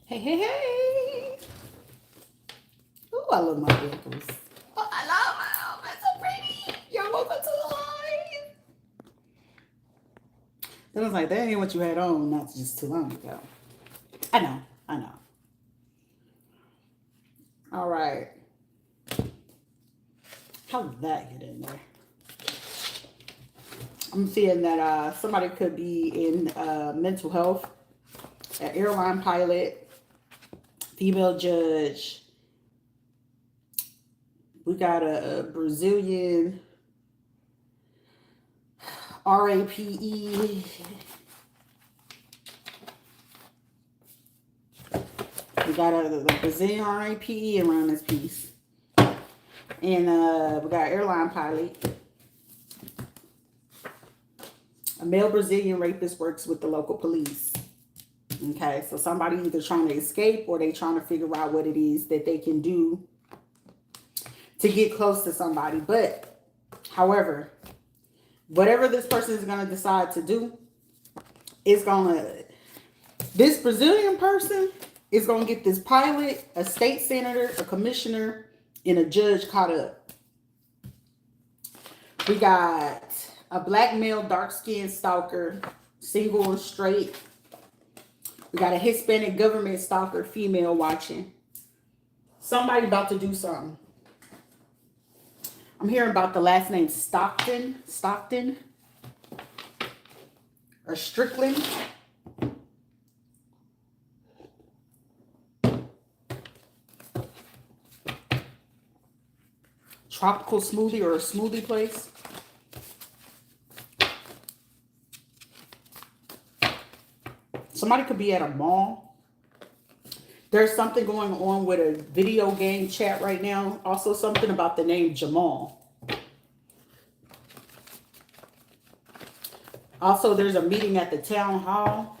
Hey, hey, hey. Ooh, I love my ankles. Oh, I love them. It's so pretty. Y'all welcome to the live. Then I was like, that ain't what you had on not just too long ago. I know. I know. All right. How did that get in there? I'm seeing that somebody could be in mental health, an airline pilot, female judge. We got a Brazilian RAPE. We got a Brazilian RAPE around this piece. And we got an airline pilot. A male Brazilian rapist works with the local police. Okay, so somebody either trying to escape or they trying to figure out what it is that they can do to get close to somebody. But, however, whatever this person is going to decide to do, it's going to, this Brazilian person is going to get this pilot, a state senator, a commissioner, and a judge caught up. We got a black male, dark-skinned stalker, single and straight. We got a Hispanic government stalker, female watching. Somebody about to do something. I'm hearing about the last name Stockton, or Strickland. Tropical smoothie or a smoothie place. Somebody could be at a mall. There's something going on with a video game chat right now. Also something about the name Jamal. Also, there's a meeting at the town hall.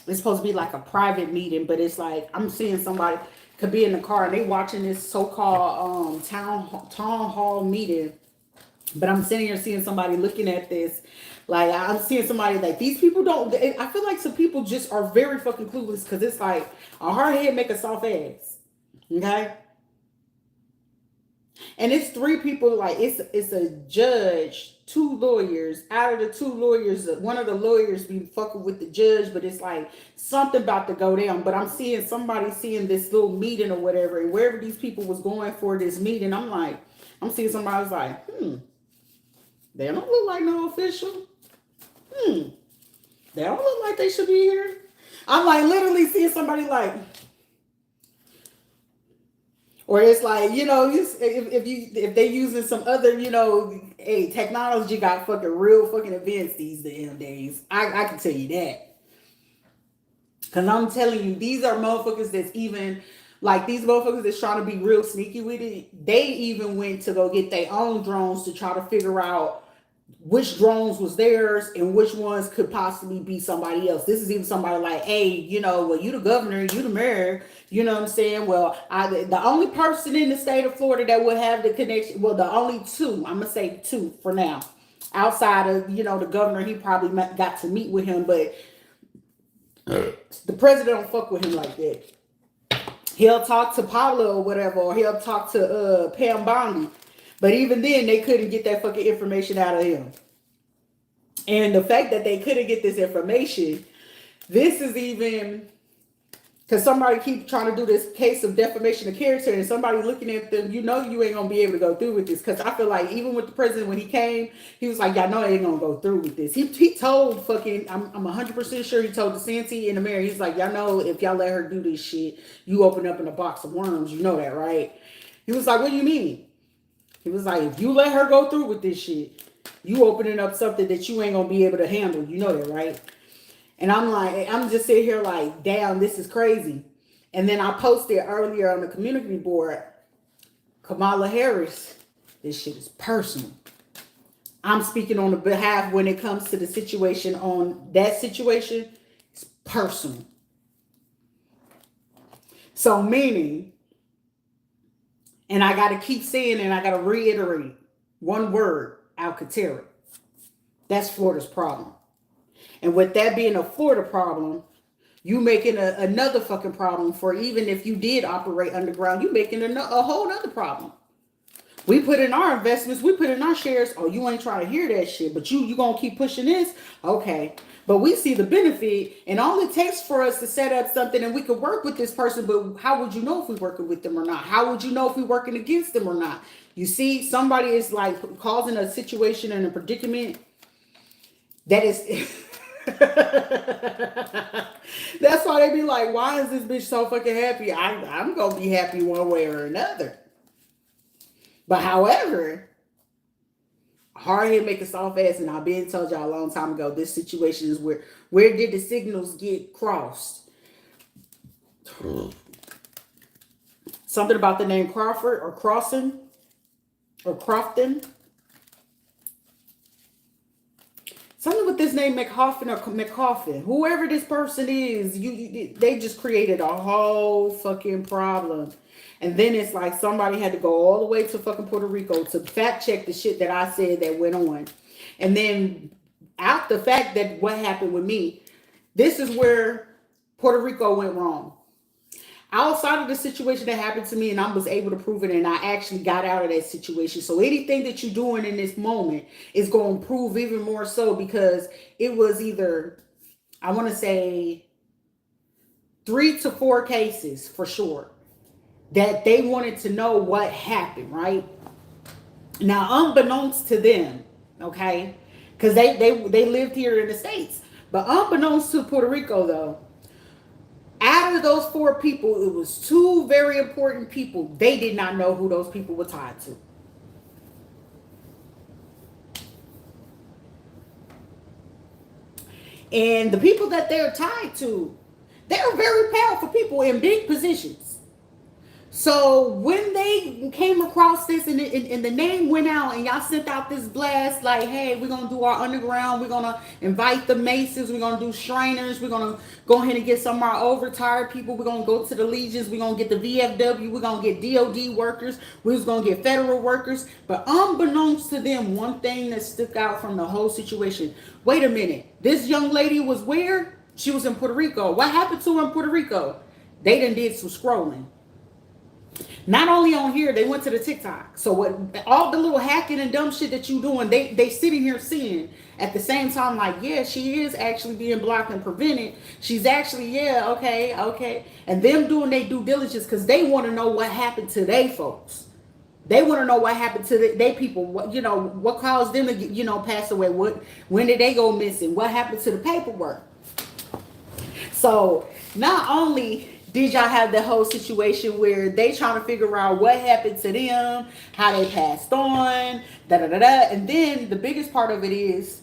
It's supposed to be like a private meeting, but it's like I'm seeing somebody could be in the car and they watching this so-called town hall meeting. But I'm sitting here seeing somebody looking at this. Like, I'm seeing somebody like, these people don't, I feel like some people just are very fucking clueless because it's like a hard head make a soft ass. Okay? And it's three people, like, it's a judge, two lawyers. Out of the two lawyers, one of the lawyers be fucking with the judge, but it's like something about to go down. But I'm seeing somebody seeing this little meeting or whatever, and wherever these people was going for this meeting, I'm seeing somebody was like, they don't look like no official. They don't look like they should be here. I'm like literally seeing somebody like, or it's like, if they using some other, hey, technology got fucking real fucking advanced these damn days. I can tell you that. Cause I'm telling you, these are motherfuckers that's even like these motherfuckers that's trying to be real sneaky with it. They even went to go get their own drones to try to figure out which drones was theirs and which ones could possibly be somebody else. This is even somebody like, hey, well, you the governor, you the mayor, you know what I'm saying? Well, the only person in the state of Florida that would have the connection, well, the only two, I'm going to say two for now, outside of, the governor, he probably got to meet with him, but the president don't fuck with him like that. He'll talk to Paula or whatever, or he'll talk to Pam Bondi. But even then, they couldn't get that fucking information out of him. And the fact that they couldn't get this information, this is even, because somebody keep trying to do this case of defamation of character and somebody looking at them, you ain't going to be able to go through with this. Because I feel like even with the president, when he came, he was like, y'all know they ain't going to go through with this. He told fucking, I'm 100% sure he told DeSantis and the mayor, he's like, y'all know if y'all let her do this shit, you open up in a box of worms. You know that, right? He was like, what do you mean? He was like, if you let her go through with this shit, you opening up something that you ain't going to be able to handle. You know that, right? And I'm just sitting here like, damn, this is crazy. And then I posted earlier on the community board, Kamala Harris, this shit is personal. I'm speaking on the behalf when it comes to the situation on that situation, it's personal. So meaning, and I got to keep saying and I got to reiterate one word, Alcatraz. That's Florida's problem. And with that being a Florida problem, You making another fucking problem for, even if you did operate underground, you making a whole other problem. We put in our investments, we put in our shares. Oh, you ain't trying to hear that shit, but you gonna keep pushing this, okay? But we see the benefit, and all it takes for us to set up something, and we could work with this person. But how would you know if we're working with them or not? How would you know if we're working against them or not? You see, somebody is like causing a situation and a predicament that is. That's why they be like, why is this bitch so fucking happy? I'm gonna be happy one way or another. But however, hard head make a soft ass, and I've been told y'all a long time ago, this situation is where did the signals get crossed? Something about the name Crawford or Crossan or Crofton. Something with this name McHoffin or McCoffin. Whoever this person is, they just created a whole fucking problem. And then it's like somebody had to go all the way to fucking Puerto Rico to fact check the shit that I said that went on. And then out the fact that what happened with me, this is where Puerto Rico went wrong. Outside of the situation that happened to me, and I was able to prove it, and I actually got out of that situation. So anything that you're doing in this moment is going to prove even more so, because it was either, I want to say 3 to 4 cases for sure that they wanted to know what happened, right? Now, unbeknownst to them, okay, because they lived here in the States, but unbeknownst to Puerto Rico, though, out of those 4 people, it was 2 very important people. They did not know who those people were tied to. And the people that they're tied to, they're very powerful people in big positions. So when they came across this, and the name went out, and y'all sent out this blast like, hey, we're going to do our underground. We're going to invite the Masons. We're going to do Shriners. We're going to go ahead and get some of our overtired people. We're going to go to the Legions. We're going to get the VFW. We're going to get DOD workers. We're just going to get federal workers. But unbeknownst to them, one thing that stuck out from the whole situation, wait a minute, this young lady was where? She was in Puerto Rico. What happened to her in Puerto Rico? They done did some scrolling. Not only on here, they went to the TikTok. So what, all the little hacking and dumb shit that you doing, they sitting here seeing at the same time, like, yeah, she is actually being blocked and prevented. She's actually, yeah, okay. And them doing their due diligence, because they want to know what happened to they folks. They want to know what happened to their people. What, what caused them to, pass away? When did they go missing? What happened to the paperwork? So not only did y'all have the whole situation where they trying to figure out what happened to them, how they passed on, and then the biggest part of it is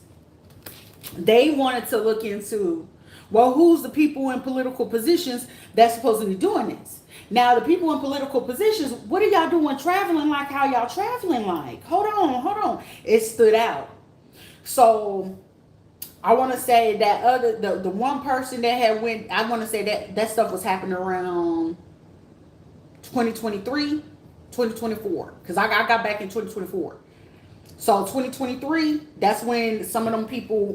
they wanted to look into, well, who's the people in political positions that's supposed to be doing this? Now, the people in political positions, what are y'all doing traveling like how y'all traveling like? Hold on. It stood out. So I want to say that the one person that had went, I want to say that stuff was happening around 2023, 2024, because I got back in 2024. So 2023, that's when some of them people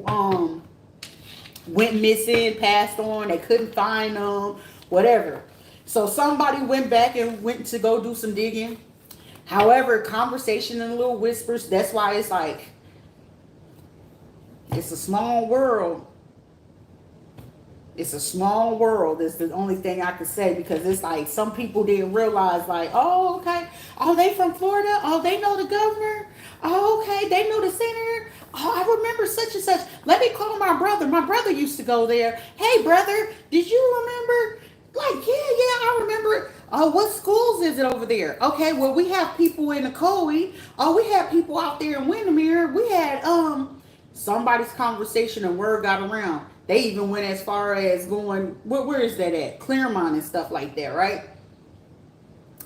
went missing, passed on, they couldn't find them, whatever. So somebody went back and went to go do some digging. However, conversation and little whispers, that's why it's like, it's a small world. It's a small world. It's the only thing I can say, because it's like some people didn't realize, like, oh, okay. Oh, they from Florida. Oh, they know the governor. Oh, okay. They know the senator. Oh, I remember such and such. Let me call my brother. My brother used to go there. Hey, brother, did you remember? Like, yeah, I remember. Oh, what schools is it over there? Okay, well, we have people in the Coe. Oh, we had people out there in Windermere. We had, somebody's conversation and word got around. They even went as far as going, where is that at? Claremont and stuff like that, right?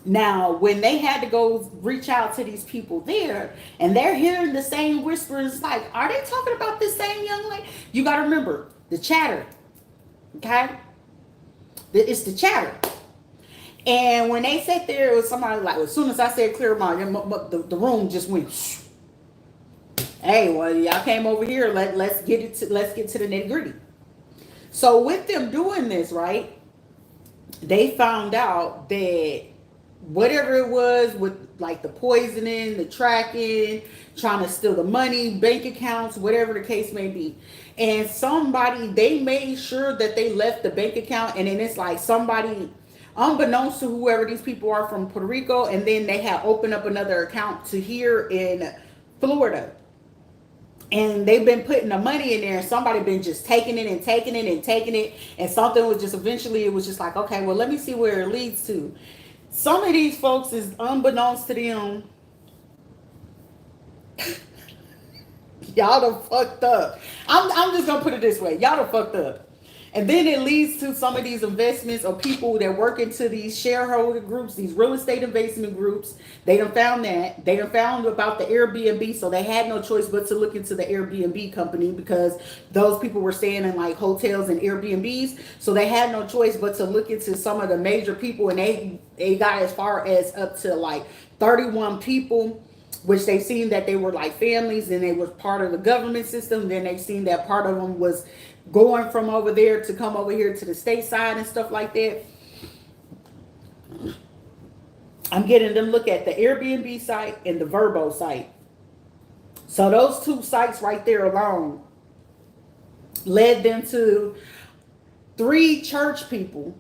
Now, when they had to go reach out to these people there, and they're hearing the same whispers, like, are they talking about this same young lady? You got to remember, the chatter, okay? It's the chatter. And when they sat there, it was somebody like, as soon as I said Claremont, the room just went, shh. Hey, well, y'all came over here. Let's get to the nitty gritty. So with them doing this, right, they found out that whatever it was with like the poisoning, the tracking, trying to steal the money, bank accounts, whatever the case may be. And somebody, they made sure that they left the bank account, and then it's like somebody, unbeknownst to whoever these people are from Puerto Rico, and then they had opened up another account to here in Florida. And they've been putting the money in there, and somebody been just taking it and taking it and taking it, and something was just eventually it was just like, okay, well, let me see where it leads to. Some of these folks is unbeknownst to them, y'all done fucked up. I'm just gonna put it this way, y'all done fucked up. And then it leads to some of these investments of people that work into these shareholder groups, these real estate investment groups. They done found that. They done found about the Airbnb, so they had no choice but to look into the Airbnb company because those people were staying in like hotels and Airbnbs. So they had no choice but to look into some of the major people, and they got as far as up to like 31 people, which they've seen that they were like families and they were part of the government system. Then they've seen that part of them was going from over there to come over here to the state side and stuff like that. I'm getting them look at the Airbnb site and the Verbo site. So those two sites right there alone led them to 3 church people.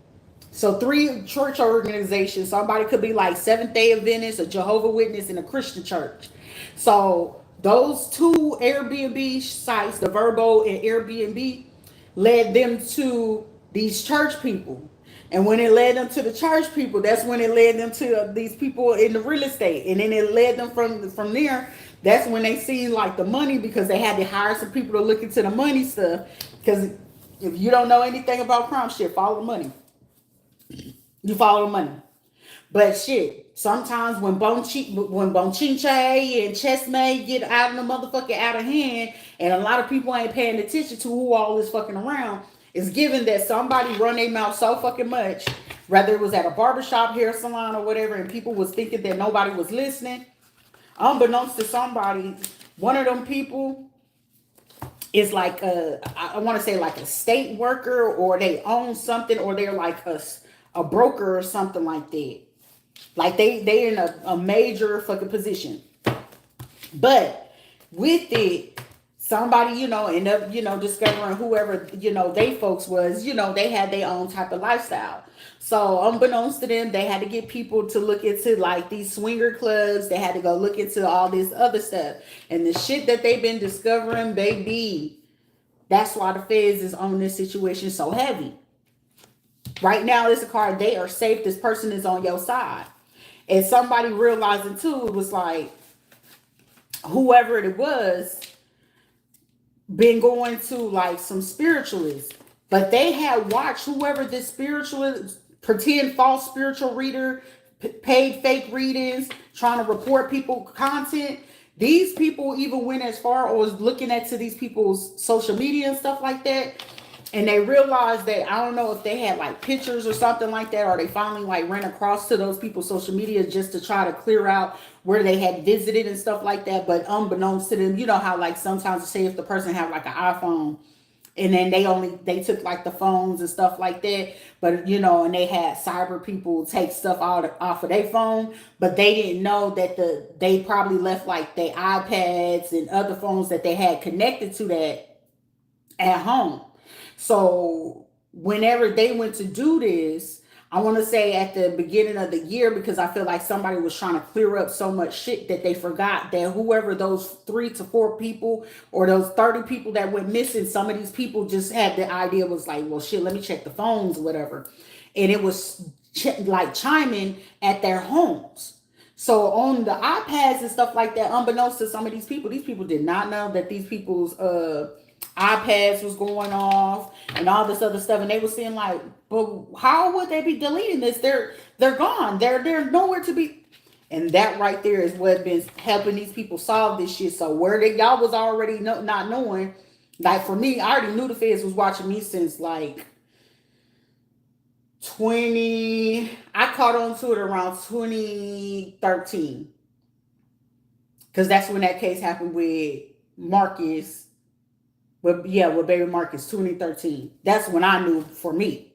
So 3 church organizations. Somebody could be like Seventh-day Adventist, a Jehovah's Witness, and a Christian church. So those 2 Airbnb sites, the Verbo and Airbnb, led them to these church people. And when it led them to the church people, that's when it led them to these people in the real estate. And then it led them from there. That's when they seen like the money, because they had to hire some people to look into the money stuff. Because if you don't know anything about crime shit, follow the money. You follow the money. But shit, sometimes when Bonchinche and Chessmate get out of the motherfucker out of hand, and a lot of people ain't paying attention to who all is fucking around, it's given that somebody run their mouth so fucking much, whether it was at a barbershop, hair salon, or whatever, and people was thinking that nobody was listening. Unbeknownst to somebody, one of them people is like I want to say like a state worker, or they own something, or they're like a broker or something like that. Like they in a major fucking position. But with it, somebody, end up, discovering whoever, they folks was, they had their own type of lifestyle. So unbeknownst to them, they had to get people to look into like these swinger clubs. They had to go look into all this other stuff. And the shit that they've been discovering, baby, that's why the feds is on this situation so heavy. Right now, it's a card, they are safe. This person is on your side. And somebody realizing too, it was like, whoever it was, been going to like some spiritualists. But they had watched whoever this spiritualist, pretend false spiritual reader, paid fake readings, trying to report people content. These people even went as far as looking at to these people's social media and stuff like that. And they realized that, I don't know if they had like pictures or something like that, or they finally like ran across to those people's social media just to try to clear out where they had visited and stuff like that. But unbeknownst to them, you know how like sometimes say if the person had like an iPhone, and then they took like the phones and stuff like that, but and they had cyber people take stuff off of their phone, but they didn't know that they probably left like their iPads and other phones that they had connected to that at home. So whenever they went to do this, I want to say at the beginning of the year, because I feel like somebody was trying to clear up so much shit that they forgot that whoever those 3 to 4 people or those 30 people that went missing, some of these people just had the idea, was like, well, shit, let me check the phones, whatever. And it was like chiming at their homes. So on the iPads and stuff like that, unbeknownst to some of these people did not know that these people's iPads was going off and all this other stuff, and they were saying like, but how would they be deleting this? They're gone. They're nowhere to be. And that right there is what been helping these people solve this shit. So where y'all was already not knowing, like for me, I already knew the feds was watching me since like 20. I caught on to it around 2013, because that's when that case happened with Marcus But yeah, with Baby Marcus 2013. That's when I knew for me.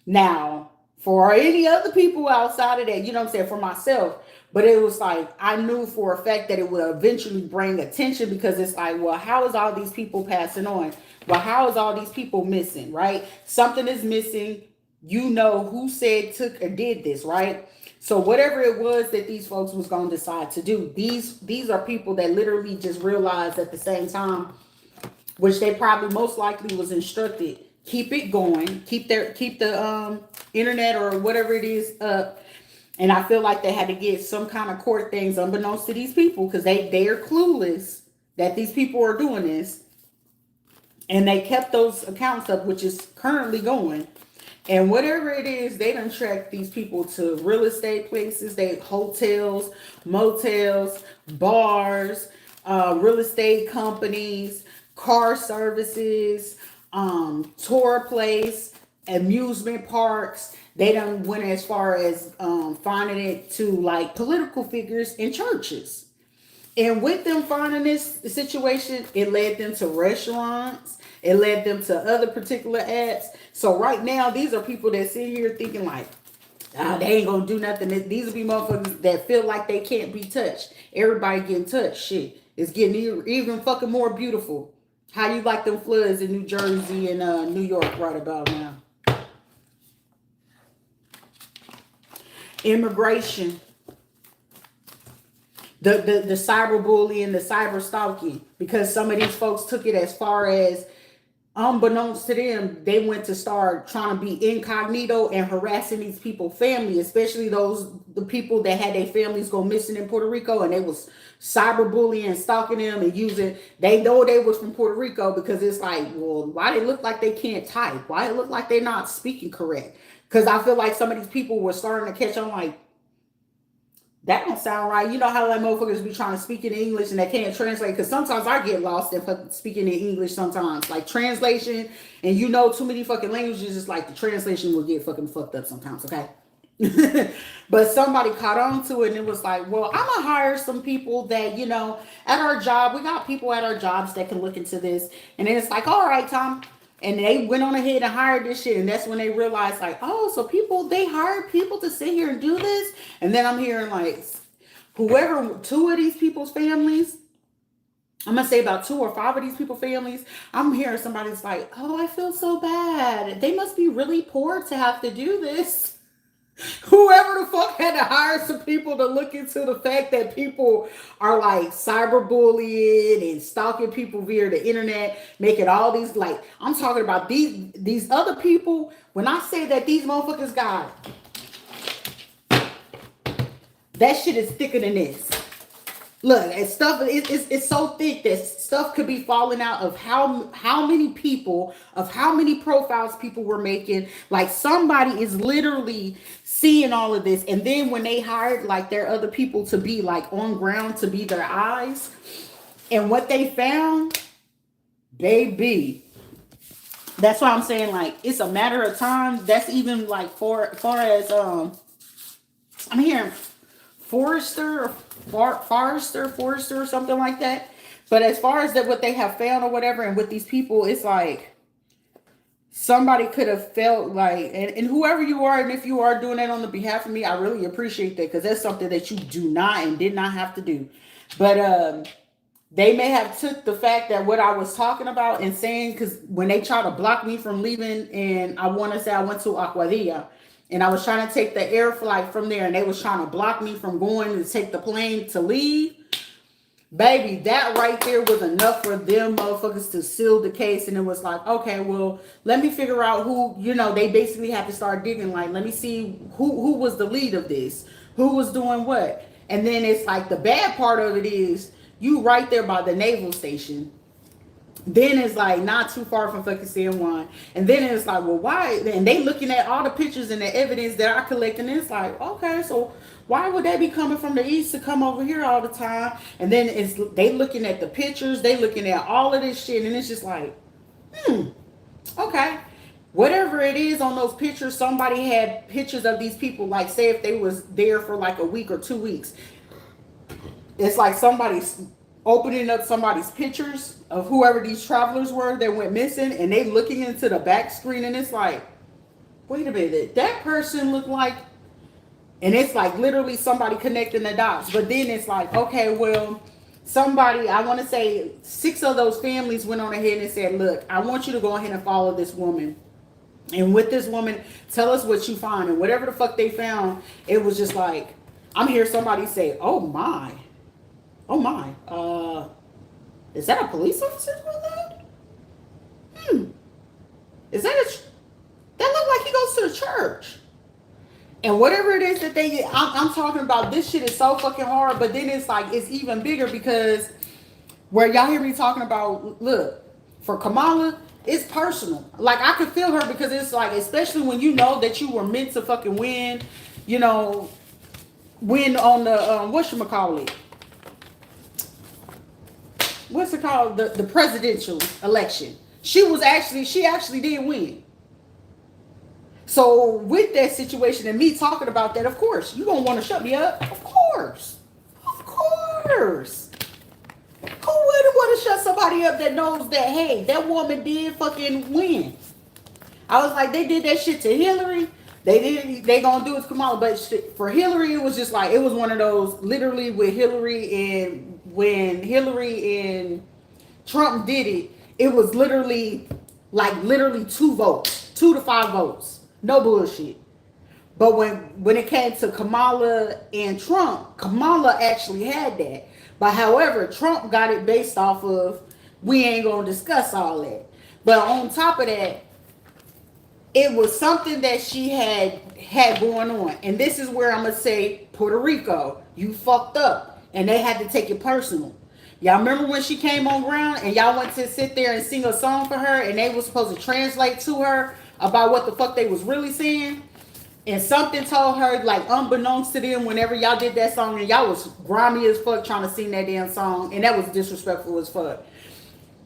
Now, for any other people outside of that, you know what I'm saying, for myself, but it was like I knew for a fact that it would eventually bring attention because it's like, well, how is all these people passing on? Well, how is all these people missing, right? Something is missing. You know who said, took, or did this, right? So whatever it was that these folks was gonna decide to do, these are people that literally just realized at the same time, which they probably most likely was instructed, keep it going, keep the internet or whatever it is up. And I feel like they had to get some kind of court things unbeknownst to these people because they are clueless that these people are doing this. And they kept those accounts up, which is currently going. And whatever it is, they done track these people to real estate places, they hotels, motels, bars, real estate companies, car services, tour place, amusement parks. They done went as far as finding it to like political figures in churches. And with them finding this situation, it led them to restaurants. It led them to other particular apps. So right now, these are people that sit here thinking like, ah, they ain't gonna do nothing. These will be motherfuckers that feel like they can't be touched. Everybody getting touched. Shit, it's getting even fucking more beautiful. How you like them floods in New Jersey and New York right about now? Immigration, the cyberbullying, the cyber stalking, because some of these folks took it as far as unbeknownst to them, they went to start trying to be incognito and harassing these people's family, especially the people that had their families go missing in Puerto Rico, and they was cyberbullying and stalking them and using. They know they was from Puerto Rico because it's like, well, why they look like they can't type? Why it look like they're not speaking correct? Because I feel like some of these people were starting to catch on like, that don't sound right. You know how like motherfuckers be trying to speak in English and they can't translate? Because sometimes I get lost in speaking in English sometimes. Like translation, and you know too many fucking languages, it's like the translation will get fucking fucked up sometimes, okay? But somebody caught on to it and it was like, well, I'm gonna hire some people that, at our job, we got people at our jobs that can look into this. And then it's like, all right, Tom. And they went on ahead and hired this shit. And that's when they realized, like, oh, so they hired people to sit here and do this. And then I'm hearing, like, two of these people's families, I'm going to say about 2 or 5 of these people's families, I'm hearing somebody's like, oh, I feel so bad. They must be really poor to have to do this. Whoever the fuck had to hire some people to look into the fact that people are like cyberbullying and stalking people via the internet, making all these, like, I'm talking about these other people. When I say that these motherfuckers got, that shit is thicker than this. Look, and stuff it's so thick that stuff could be falling out of how many people, of how many profiles people were making. Like somebody is literally seeing all of this, and then when they hired like their other people to be like on ground to be their eyes, and what they found, baby. That's why I'm saying like it's a matter of time. That's even like far as I'm hearing Forrester or something like that. But as far as that what they have found or whatever, and with these people, it's like somebody could have felt like, and whoever you are, and if you are doing that on the behalf of me, I really appreciate that, because that's something that you do not and did not have to do. But they may have took the fact that what I was talking about and saying, because when they try to block me from leaving, and I want to say I went to Aguadilla, and I was trying to take the air flight from there, and they was trying to block me from going to take the plane to leave. Baby, that right there was enough for them motherfuckers to seal the case. And it was like, okay, well, let me figure out who, they basically have to start digging. Like, let me see who was the lead of this, who was doing what. And then it's like the bad part of it is you right there by the naval station. Then it's like not too far from fucking CM1. And then it's like, well, why? And they looking at all the pictures and the evidence that I collected. And it's like, okay, so why would they be coming from the east to come over here all the time? And then they looking at the pictures. They looking at all of this shit. And it's just like, okay. Whatever it is on those pictures, somebody had pictures of these people. Like, say if they was there for like a week or 2 weeks. It's like somebody's opening up somebody's pictures of whoever these travelers were that went missing, and they looking into the back screen, and it's like, wait a minute, that person looked like, and it's like literally somebody connecting the dots. But then it's like, okay, well, somebody, I want to say 6 of those families went on ahead and said, look, I want you to go ahead and follow this woman. And with this woman, tell us what you find. And whatever the fuck they found, it was just like, I'm hearing somebody say, oh my, is that a police officer with that? Is that that look like he goes to the church? And whatever it is that I'm talking about, this shit is so fucking hard. But then it's like, it's even bigger because where y'all hear me talking about, look, for Kamala, it's personal. Like, I could feel her because it's like, especially when you know that you were meant to fucking win, win on the, whatchamacallit? What's it called? The presidential election. She actually did win. So with that situation and me talking about that, of course, you gonna want to shut me up? Of course. Of course. Who wouldn't want to shut somebody up that knows that, hey, that woman did fucking win? I was like, they did that shit to Hillary. They gonna do it to Kamala. But for Hillary, it was just like, it was one of those, literally with Hillary, and when Hillary and Trump did it, it was literally 2 votes, 2 to 5 votes. No bullshit. But when it came to Kamala and Trump, Kamala actually had that. But however, Trump got it based off of, we ain't gonna discuss all that. But on top of that, it was something that she had going on. And this is where I'm gonna say, Puerto Rico, you fucked up. And they had to take it personal. Y'all remember when she came on ground and y'all went to sit there and sing a song for her, and they was supposed to translate to her about what the fuck they was really saying? And something told her, like, unbeknownst to them, whenever y'all did that song, and y'all was grimy as fuck trying to sing that damn song, and that was disrespectful as fuck.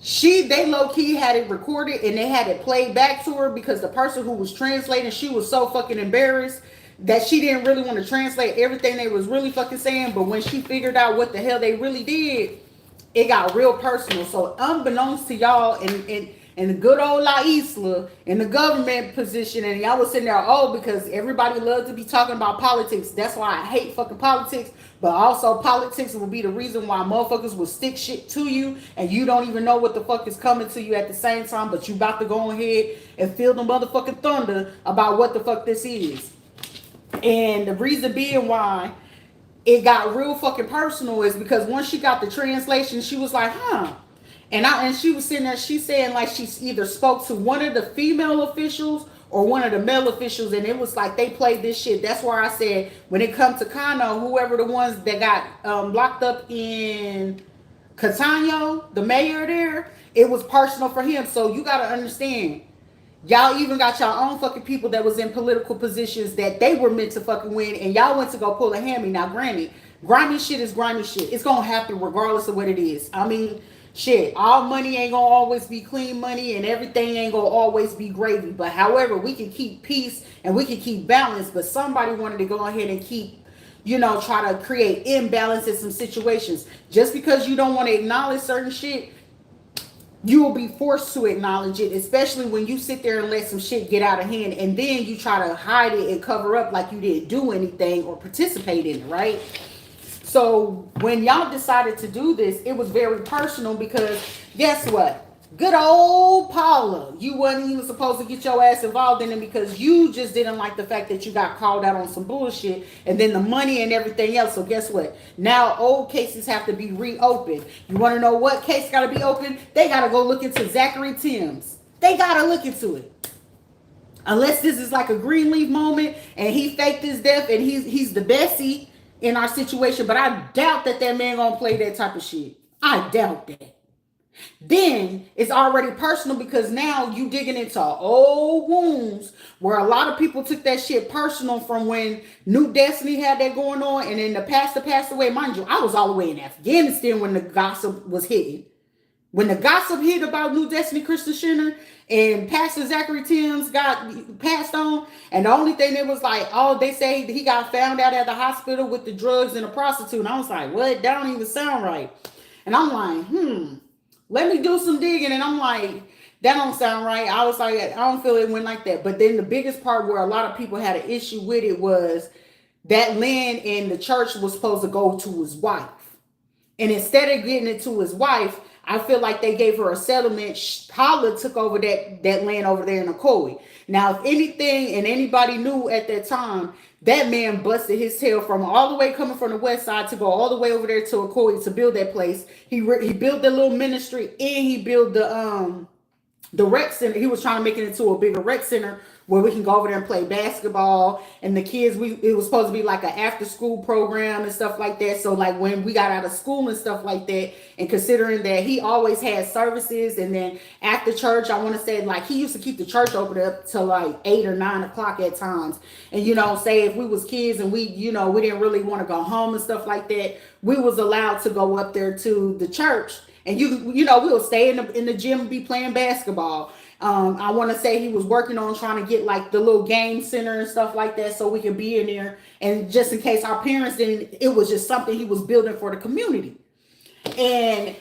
They low-key had it recorded, and they had it played back to her, because the person who was translating, she was so fucking embarrassed that she didn't really want to translate everything they was really fucking saying. But when she figured out what the hell they really did, it got real personal. So unbeknownst to y'all, and the good old La Isla in the government position, and y'all was sitting there, because everybody loves to be talking about politics. That's why I hate fucking politics. But also, politics will be the reason why motherfuckers will stick shit to you, and you don't even know what the fuck is coming to you at the same time, but you about to go ahead and feel the motherfucking thunder about what the fuck this is. And the reason being why it got real fucking personal is because once she got the translation, she was like, and she was sitting there, she's saying like she either spoke to one of the female officials or one of the male officials, and it was like they played this shit. That's why I said, when it comes to Kano, whoever the ones that got locked up in Catania, the mayor there, it was personal for him. So you gotta understand, y'all even got y'all own fucking people that was in political positions that they were meant to fucking win, and y'all went to go pull a hammy. Now granted, grimy shit is grimy shit. It's gonna happen regardless of what it is. I mean, shit, all money ain't gonna always be clean money, and everything ain't gonna always be gravy. But however, we can keep peace and we can keep balance. But somebody wanted to go ahead and keep, try to create imbalance in some situations. Just because you don't want to acknowledge certain shit, you will be forced to acknowledge it, especially when you sit there and let some shit get out of hand, and then you try to hide it and cover up like you didn't do anything or participate in it, right? So when y'all decided to do this, it was very personal, because guess what? Good old Paula, you wasn't even supposed to get your ass involved in it, because you just didn't like the fact that you got called out on some bullshit, and then the money and everything else. So guess what? Now old cases have to be reopened. You want to know what case got to be opened? They got to go look into Zachary Timms. They got to look into it. Unless this is like a Greenleaf moment and he faked his death and he's the Bessie in our situation. But I doubt that man gonna play that type of shit. I doubt that. Then it's already personal, because now you digging into old wounds where a lot of people took that shit personal from when New Destiny had that going on, and then the pastor passed away. Mind you, I was all the way in Afghanistan when the gossip was hitting. When the gossip hit about New Destiny Christian Center and Pastor Zachary Timms got passed on, and the only thing that was like, they say he got found out at the hospital with the drugs and a prostitute. And I was like, what? That don't even sound right. And I'm like, let me do some digging. And I'm like, that don't sound right. I was like, I don't feel it went like that. But then the biggest part where a lot of people had an issue with it was that land in the church was supposed to go to his wife. And instead of getting it to his wife, I feel like they gave her a settlement. Holla took over that land over there in Ocoee. Now, if anything, and anybody knew at that time, that man busted his tail from all the way coming from the west side to go all the way over there to Ocoee to build that place. He built the little ministry, and he built the rec center. He was trying to make it into a bigger rec center where we can go over there and play basketball. And the kids, it was supposed to be like an after school program and stuff like that. So like when we got out of school and stuff like that, and considering that he always had services, and then after church, I want to say like he used to keep the church open up till like 8 or 9 o'clock at times. And say if we was kids and we didn't really want to go home and stuff like that, we was allowed to go up there to the church. And we'll stay in the gym and be playing basketball. I want to say he was working on trying to get like the little game center and stuff like that so we could be in there. And just in case our parents didn't, it was just something he was building for the community. And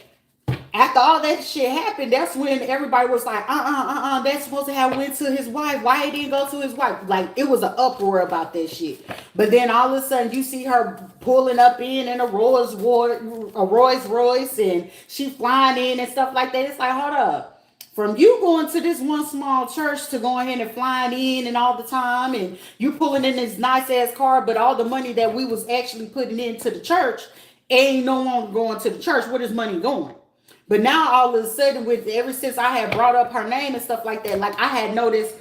after all that shit happened, that's when everybody was like, that's supposed to have went to his wife. Why it didn't go to his wife? Like, it was an uproar about that shit. But then all of a sudden, you see her pulling up in a Rolls Royce, and she flying in and stuff like that. It's like, hold up. From you going to this one small church to going in and flying in and all the time, and you pulling in this nice ass car, but all the money that we was actually putting into the church ain't no longer going to the church. Where is money going? But now all of a sudden, ever since I had brought up her name and stuff like that, like I had noticed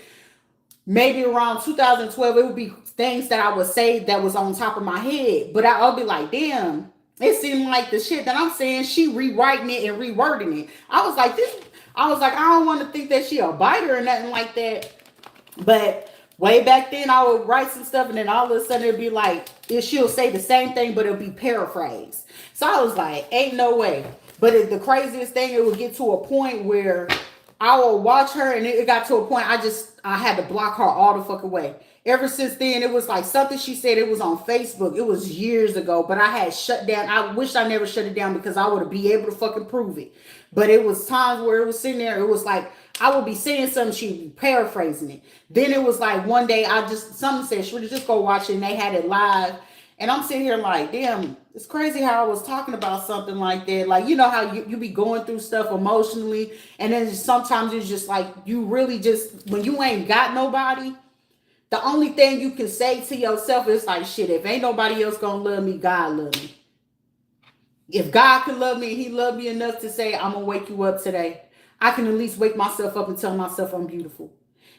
maybe around 2012, it would be things that I would say that was on top of my head. But I'll be like, damn, it seemed like the shit that I'm saying, she rewriting it and rewording it. I was like, I don't want to think that she a biter or nothing like that. But way back then, I would write some stuff, and then all of a sudden it'd be like, she'll say the same thing, but it'll be paraphrased. So I was like, ain't no way. But the craziest thing, it would get to a point where I will watch her, and it got to a point I had to block her all the fucking way. Ever since then, it was like something she said, it was on Facebook. It was years ago, but I had shut down. I wish I never shut it down because I would be able to fucking prove it. But it was times where it was sitting there, it was like I would be saying something, she'd be paraphrasing it. Then it was like one day something said, Shrita, just go watch it, and they had it live. And I'm sitting here like, damn, it's crazy how I was talking about something like that. Like, you know how you be going through stuff emotionally, and then sometimes it's just like you really just, when you ain't got nobody, the only thing you can say to yourself is like, shit, if ain't nobody else gonna love me, God love me. If God can love me and he loved me enough to say, I'm gonna wake you up today, I can at least wake myself up and tell myself I'm beautiful.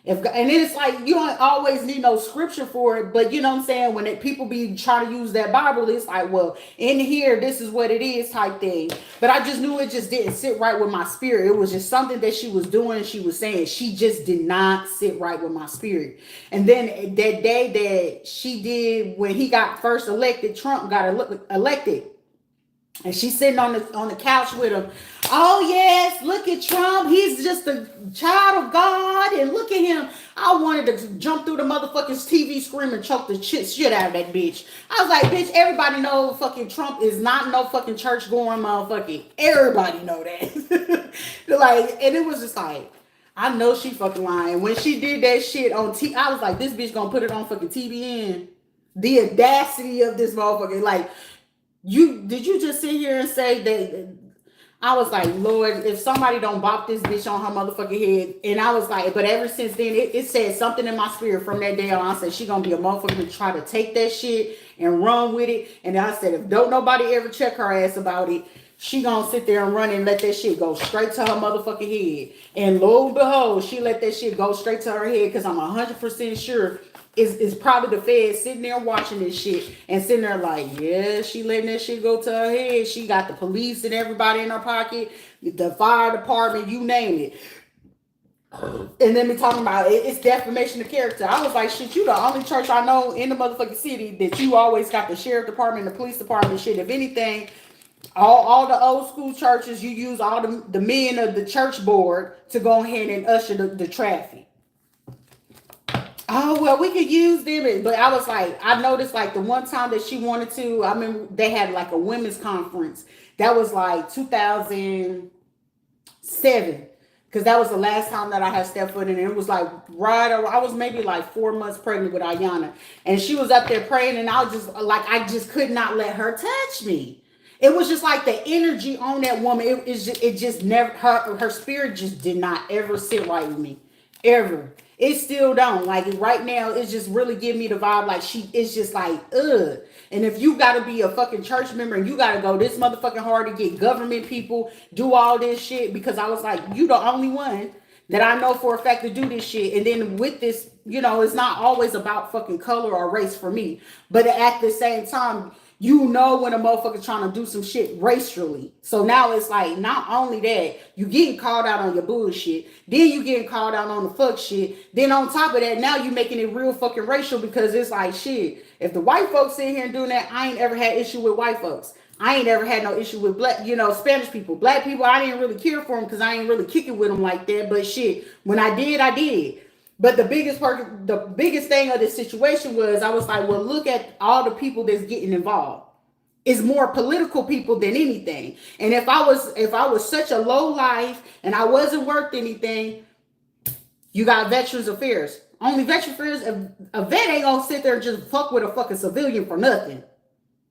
And it's like, you don't always need no scripture for it, but you know what I'm saying? When people be trying to use that Bible, it's like, well, in here, this is what it is type thing. But I just knew it just didn't sit right with my spirit. It was just something that she was doing. She was saying, she just did not sit right with my spirit. And then that day that she did, when he got first elected, Trump got elected. And she's sitting on the couch with him. Oh, yes, look at Trump. He's just a child of God. And look at him. I wanted to jump through the motherfucking TV screen and choke the shit out of that bitch. I was like, bitch, everybody know fucking Trump is not no fucking church going motherfucking. Everybody know that. Like, and it was just like, I know she fucking lying. When she did that shit on TV, I was like, this bitch gonna put it on fucking TBN. The audacity of this motherfucker. Like, did you just sit here and say that? I was like, Lord, if somebody don't bop this bitch on her motherfucking head. And I was like, but ever since then, it said something in my spirit from that day on. I said, she gonna be a motherfucker to try to take that shit and run with it. And I said, if don't nobody ever check her ass about it, she gonna sit there and run and let that shit go straight to her motherfucking head. And lo and behold, she let that shit go straight to her head, because I'm 100% sure is probably the feds sitting there watching this shit and sitting there like, yeah, she letting that shit go to her head. She got the police and everybody in her pocket, the fire department, you name it. And then me talking about it's defamation of character. I was like, shit, you the only church I know in the motherfucking city that you always got the sheriff department, the police department, shit. If anything, all the old school churches, you use all the men of the church board to go ahead and usher the traffic. Oh, well, we could use them. But I was like, I noticed like the one time that she wanted to, I mean, they had like a women's conference That was like 2007. Because that was the last time that I had stepped foot in. And it was like I was maybe like 4 months pregnant with Ayana. And she was up there praying, and I just could not let her touch me. It was just like the energy on that woman. It just never, her spirit just did not ever sit right with me. Ever. It still don't. Like right now, it's just really giving me the vibe like it's just like, ugh. And if you gotta be a fucking church member and you gotta go this motherfucking hard to get government people, do all this shit, because I was like, you the only one that I know for a fact to do this shit. And then with this, it's not always about fucking color or race for me. But at the same time, when a motherfucker trying to do some shit racially. So now it's like, not only that, you getting called out on your bullshit, then you getting called out on the fuck shit. Then on top of that, now you making it real fucking racial, because it's like, shit, if the white folks sit here and doing that, I ain't ever had issue with white folks. I ain't ever had no issue with black, Spanish people. Black people, I didn't really care for them because I ain't really kicking with them like that. But shit, when I did, I did. But the biggest thing of this situation was, I was like, well, look at all the people that's getting involved. It's more political people than anything. And if I was such a low life and I wasn't worth anything, you got Veterans Affairs. Only Veterans Affairs, a vet ain't gonna sit there and just fuck with a fucking civilian for nothing.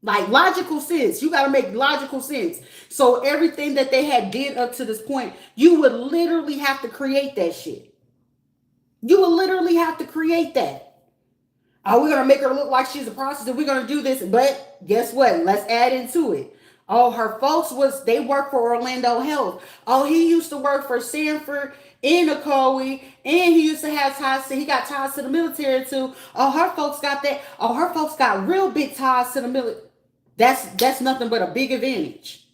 Like, logical sense. You got to make logical sense. So everything that they had did up to this point, you would literally have to create that shit. You would literally have to create that. Oh, we're going to make her look like she's a prostitute. We're going to do this. But guess what? Let's add into it. Oh, her folks they work for Orlando Health. Oh, he used to work for Sanford in Ocoee, and he used to have he got ties to the military too. Oh, her folks got that. Oh, her folks got real big ties to the military. That's nothing but a big advantage.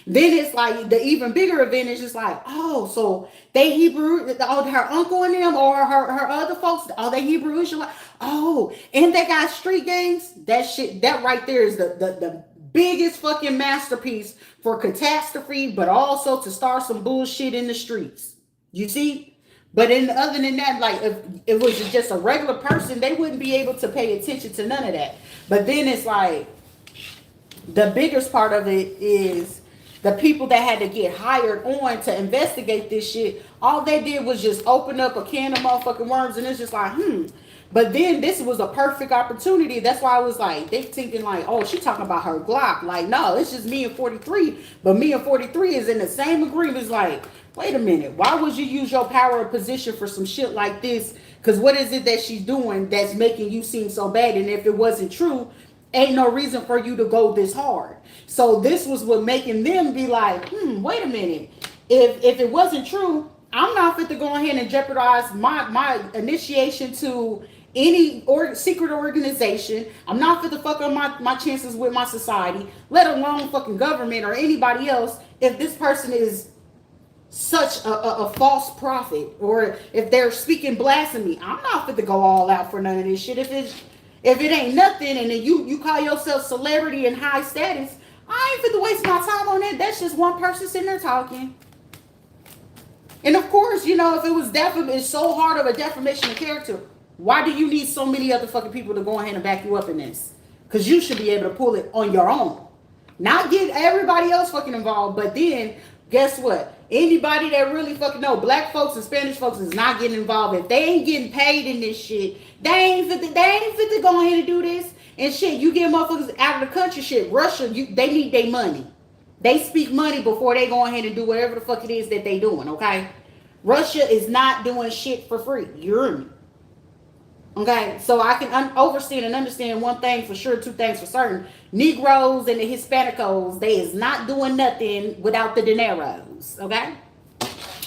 Then it's like the even bigger advantage is like, oh, so they Hebrew, her uncle and them, or her other folks, they Hebrew Israelite. Oh, and they got street gangs. That shit, that right there is the biggest fucking masterpiece for catastrophe, but also to start some bullshit in the streets. You see? But other than that, like, if it was just a regular person, they wouldn't be able to pay attention to none of that. But then it's like, the biggest part of it is the people that had to get hired on to investigate this shit. All they did was just open up a can of motherfucking worms, and it's just like, But then this was a perfect opportunity. That's why I was like, they thinking like, oh, she talking about her Glock. Like, no, it's just me and 43. But me and 43 is in the same agreement. It's like, wait a minute. Why would you use your power of position for some shit like this? Because what is it that she's doing that's making you seem so bad? And if it wasn't true, ain't no reason for you to go this hard. So this was what making them be like, wait a minute. If it wasn't true, I'm not fit to go ahead and jeopardize my initiation to any secret organization. I'm not fit to fuck up my chances with my society, let alone fucking government or anybody else, if this person is such a false prophet, or if they're speaking blasphemy. I'm not fit to go all out for none of this shit. If it ain't nothing, and then you call yourself celebrity and high status, I ain't fit to waste my time on that. That's just one person sitting there talking. And of course, if it was it's so hard of a defamation of character, why do you need so many other fucking people to go ahead and back you up in this? Because you should be able to pull it on your own. Not get everybody else fucking involved, but then, guess what? Anybody that really fucking know, black folks and Spanish folks is not getting involved. If they ain't getting paid in this shit, they ain't fit to go ahead and do this. And shit, you get motherfuckers out of the country, shit. Russia, they need their money. They speak money before they go ahead and do whatever the fuck it is that they doing, okay? Russia is not doing shit for free. You hear me? Okay, so I can overstand and understand one thing for sure, two things for certain. Negroes and the Hispanicos, they is not doing nothing without the dineros, okay?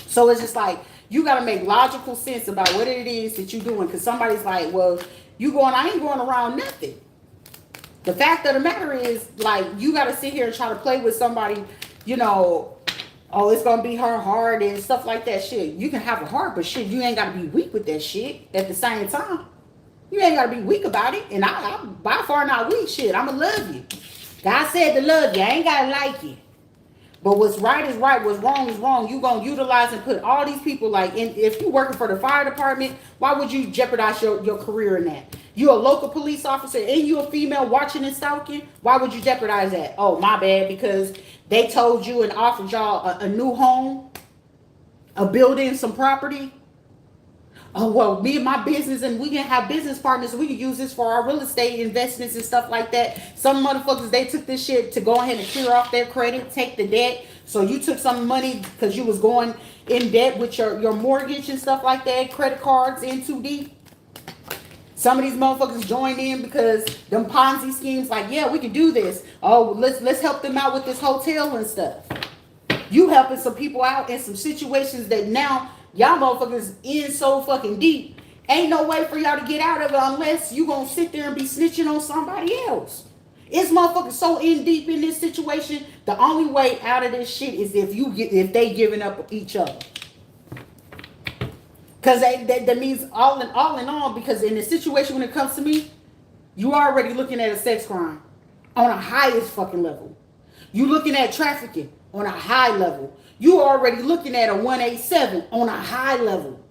So it's just like, you got to make logical sense about what it is that you're doing, because somebody's like, well, I ain't going around nothing. The fact of the matter is, like, you got to sit here and try to play with somebody, oh, it's going to be her heart and stuff like that shit. You can have a heart, but shit, you ain't got to be weak with that shit at the same time. You ain't got to be weak about it. And I'm by far not weak, shit. I'm going to love you. God said to love you. I ain't got to like you. But what's right is right. What's wrong is wrong. You going to utilize and put all these people, like, if you working for the fire department, why would you jeopardize your career in that? You a local police officer and you a female watching and stalking. Why would you jeopardize that? Oh, my bad, because they told you and offered y'all a new home, a building, some property. Oh, well, me and my business, and we can have business partners. We can use this for our real estate investments and stuff like that. Some motherfuckers, they took this shit to go ahead and clear off their credit, take the debt. So you took some money because you was going in debt with your mortgage and stuff like that, credit cards in too deep. Some of these motherfuckers joined in because them Ponzi schemes, like, yeah, we can do this. Oh, let's help them out with this hotel and stuff. You helping some people out in some situations that now y'all motherfuckers in so fucking deep. Ain't no way for y'all to get out of it unless you gonna sit there and be snitching on somebody else. It's motherfuckers so in deep in this situation. The only way out of this shit is if they giving up each other. Because that means all in all, because in the situation when it comes to me, you already looking at a sex crime on a highest fucking level. You looking at trafficking on a high level. You already looking at a 187 on a high level.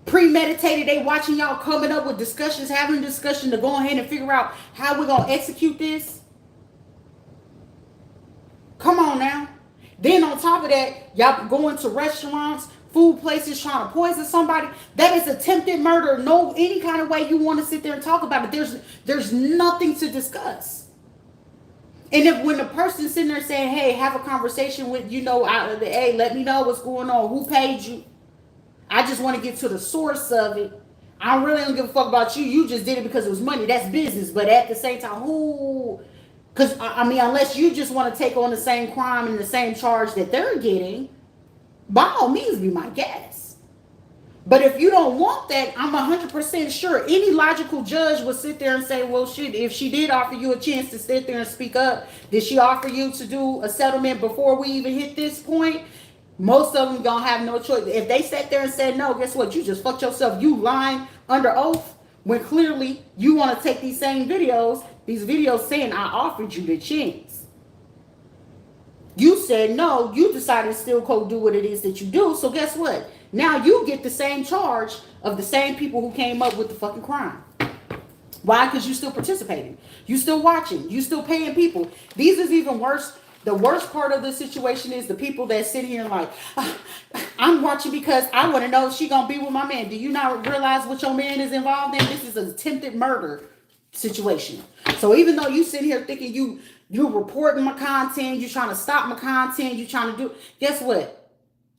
Premeditated, they watching y'all coming up with discussions, having a discussion to go ahead and figure out how we're going to execute this. Come on now. Then on top of that, y'all going to restaurants, food places, trying to poison somebody. That is attempted murder. No, any kind of way you want to sit there and talk about it. There's nothing to discuss. And if when the person's sitting there saying, hey, have a conversation with, hey, let me know what's going on. Who paid you? I just want to get to the source of it. I really don't give a fuck about you. You just did it because it was money. That's business. But at the same time, who? Because, I mean, unless you just want to take on the same crime and the same charge that they're getting, by all means, be my guest. But if you don't want that, I'm 100% sure any logical judge would sit there and say, well, shit, if she did offer you a chance to sit there and speak up, did she offer you to do a settlement before we even hit this point? Most of them gonna have no choice. If they sat there and said no, guess what? You just fucked yourself. You lying under oath when clearly you want to take these same videos, saying I offered you the chance. You said no, you decided to still go do what it is that you do. So guess what? Now you get the same charge of the same people who came up with the fucking crime. Why? Because you still participating. You still watching. You still paying people. These is even worse. The worst part of the situation is the people that sit here and like, I'm watching because I want to know if she going to be with my man. Do you not realize what your man is involved in? This is an attempted murder situation. So even though you sit here thinking you're reporting my content, you're trying to stop my content, you're trying to do, guess what?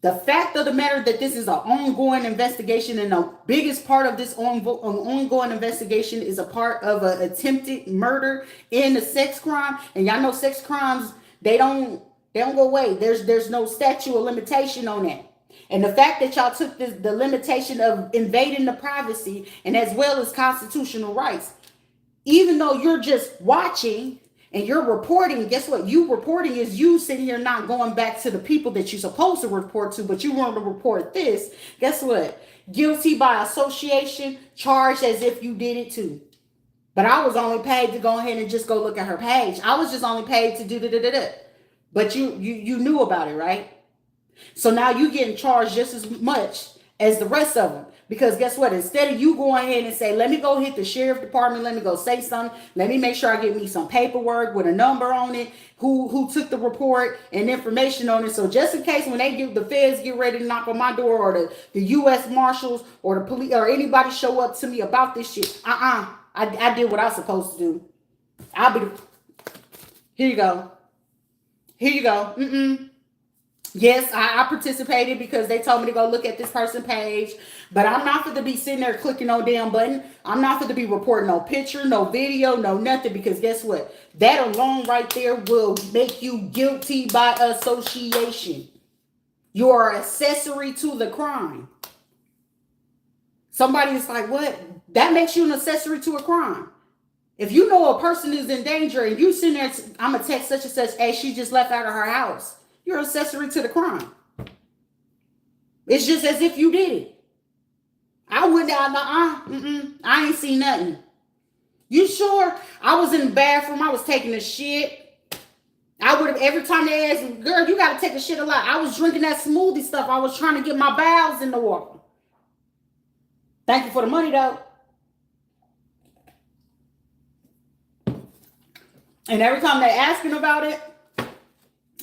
The fact of the matter that this is an ongoing investigation, and the biggest part of this ongoing investigation is a part of an attempted murder and a sex crime. And y'all know sex crimes, they don't go away. There's no statute of limitation on that. And the fact that y'all took the limitation of invading the privacy and as well as constitutional rights, even though you're just watching and you're reporting, guess what? You reporting is you sitting here not going back to the people that you're supposed to report to, but you want to report this. Guess what? Guilty by association, charged as if you did it too. But I was only paid to go ahead and just go look at her page. I was just only paid to do da. But you knew about it, right? So now you getting charged just as much as the rest of them. Because guess what? Instead of you going ahead and say, let me go hit the sheriff department, let me go say something, let me make sure I get me some paperwork with a number on it, who took the report and information on it. So just in case when the feds get ready to knock on my door, or the U.S. Marshals or the police or anybody show up to me about this shit, I did what I was supposed to do. Here you go. Yes, I participated because they told me to go look at this person's page, but I'm not going to be sitting there clicking no damn button. I'm not going to be reporting no picture, no video, no nothing, because guess what? That alone right there will make you guilty by association. You are accessory to the crime. Somebody is like, what? That makes you an accessory to a crime. If you know a person is in danger and you sitting there, I'm going to text such and such, hey, she just left out of her house. You're accessory to the crime. It's just as if you did it. I went out, I ain't seen nothing. You sure? I was in the bathroom. I was taking a shit. I would have, every time they asked me, girl, you got to take a shit a lot. I was drinking that smoothie stuff. I was trying to get my bowels in the water. Thank you for the money, though. And every time they're asking about it,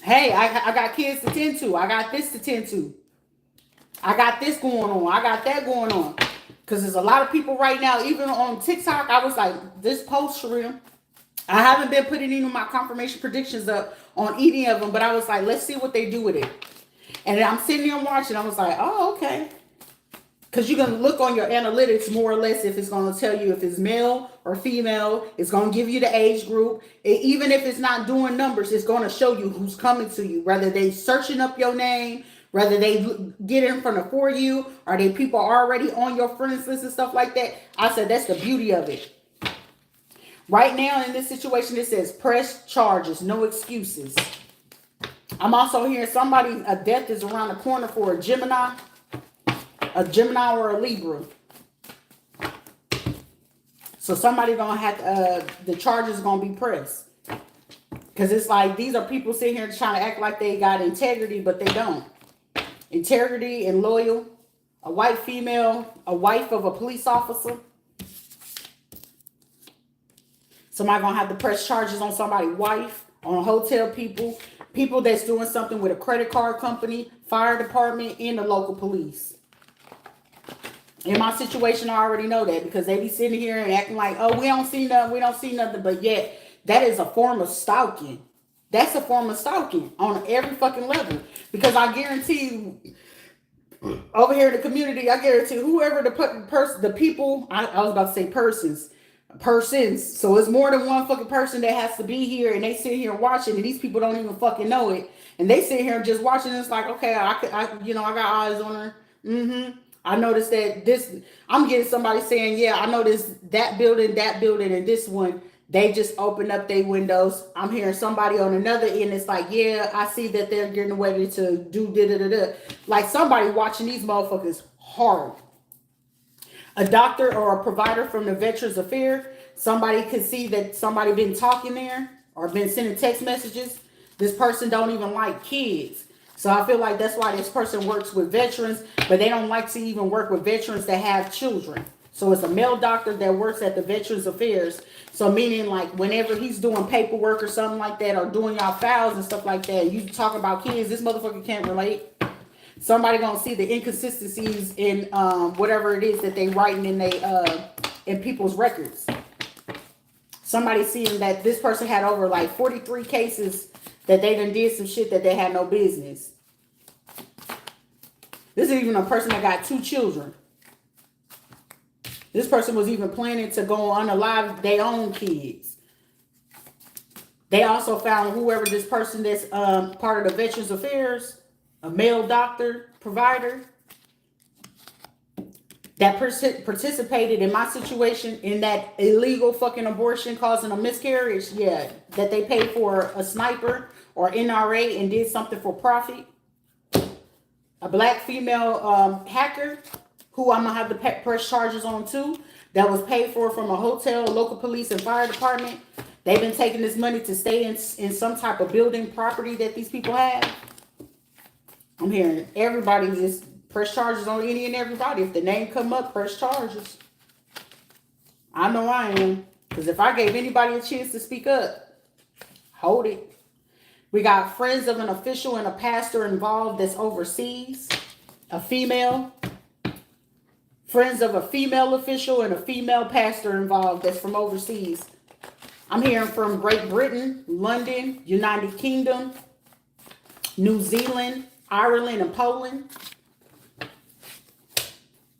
hey, I got kids to tend to. I got this to tend to. I got this going on. I got that going on. Because there's a lot of people right now, even on TikTok, I was like, this post, Sharita, I haven't been putting any of my confirmation predictions up on any of them, but I was like, let's see what they do with it. And I'm sitting there watching. I was like, oh, okay. Because you're going to look on your analytics more or less if it's going to tell you if it's male or female. It's going to give you the age group. Even if it's not doing numbers, it's going to show you who's coming to you. Whether they searching up your name, whether they get in front of for you, or they people already on your friends list and stuff like that. I said, that's the beauty of it. Right now in this situation, it says press charges, no excuses. I'm also hearing a death is around the corner for a Gemini or a Libra. So somebody gonna have the charges gonna be pressed. Because it's like, these are people sitting here trying to act like they got integrity, but they don't. Integrity and loyal. A white female, a wife of a police officer. Somebody gonna have to press charges on somebody's wife, on hotel people, people that's doing something with a credit card company, fire department, and the local police. In my situation, I already know that because they be sitting here and acting like, oh, we don't see nothing. But yet, that is a form of stalking. That's a form of stalking on every fucking level. Because I guarantee you, over here in the community, I guarantee whoever the people, I was about to say persons. So it's more than one fucking person that has to be here, and they sit here watching, and these people don't even fucking know it. And they sit here just watching, and it's like, okay, I got eyes on her. I noticed that I'm getting somebody saying, yeah, I noticed that building, and this one, they just opened up their windows. I'm hearing somebody on another end. It's like, yeah, I see that they're getting ready to do da-da-da-da. Like somebody watching these motherfuckers hard. A doctor or a provider from the Veterans Affairs, somebody could see that somebody been talking there or been sending text messages. This person don't even like kids. So I feel like that's why this person works with veterans, but they don't like to even work with veterans that have children. So it's a male doctor that works at the Veterans Affairs. So meaning like whenever he's doing paperwork or something like that, or doing y'all files and stuff like that, you talk about kids, this motherfucker can't relate. Somebody gonna see the inconsistencies in whatever it is that they writing in people's records. Somebody seeing that this person had over like 43 cases that they done did some shit that they had no business. This is even a person that got 2 children. This person was even planning to go unalive their own kids. They also found whoever this person that's part of the Veterans Affairs, a male doctor, provider, that participated in my situation in that illegal fucking abortion causing a miscarriage. Yeah, that they paid for a sniper or NRA and did something for profit. A black female hacker who I'm going to have to press charges on too, that was paid for from a hotel, local police, and fire department. They've been taking this money to stay in some type of building property that these people have. I'm hearing everybody just press charges on any and everybody. If the name come up, press charges. I know I am. Because if I gave anybody a chance to speak up, hold it. We got friends of an official and a pastor involved that's overseas. A female. Friends of a female official and a female pastor involved that's from overseas. I'm hearing from Great Britain, London, United Kingdom, New Zealand, Ireland, and Poland.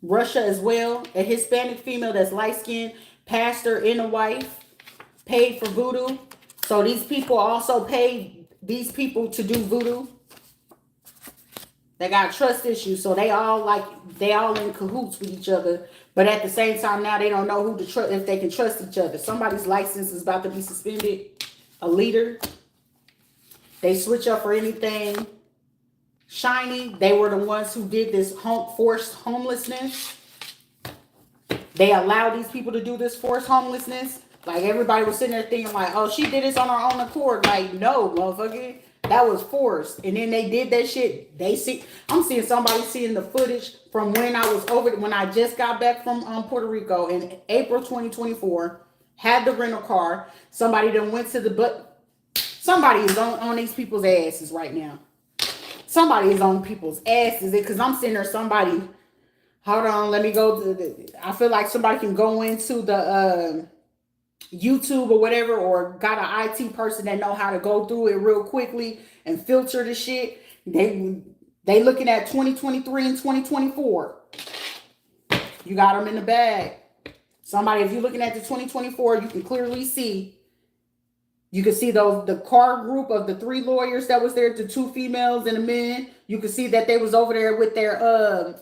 Russia as well. A Hispanic female that's light-skinned, pastor and a wife, paid for voodoo. So these people also paid these people to do voodoo. They got trust issues, so they all in cahoots with each other. But at the same time, now they don't know who to trust, if they can trust each other. Somebody's license is about to be suspended. A leader. They switch up for anything shiny. They were the ones who did this forced homelessness. They allowed these people to do this forced homelessness. Like everybody was sitting there thinking like, oh, she did this on her own accord. Like, no, motherfucker. That was forced. And then they did that shit. I'm seeing somebody seeing the footage from when I just got back from Puerto Rico in April 2024. had the rental car. Somebody done went to the but. Somebody is on these people's asses right now. Somebody is on people's asses because I'm sitting there. Somebody, hold on, let me go to the. I feel like somebody can go into the YouTube or whatever, or got an IT person that know how to go through it real quickly and filter the shit. They looking at 2023 and 2024. You got them in the bag. Somebody, if you're looking at the 2024, you can clearly see. You can see the car group of the 3 lawyers that was there, the 2 females and a man. You can see that they was over there with their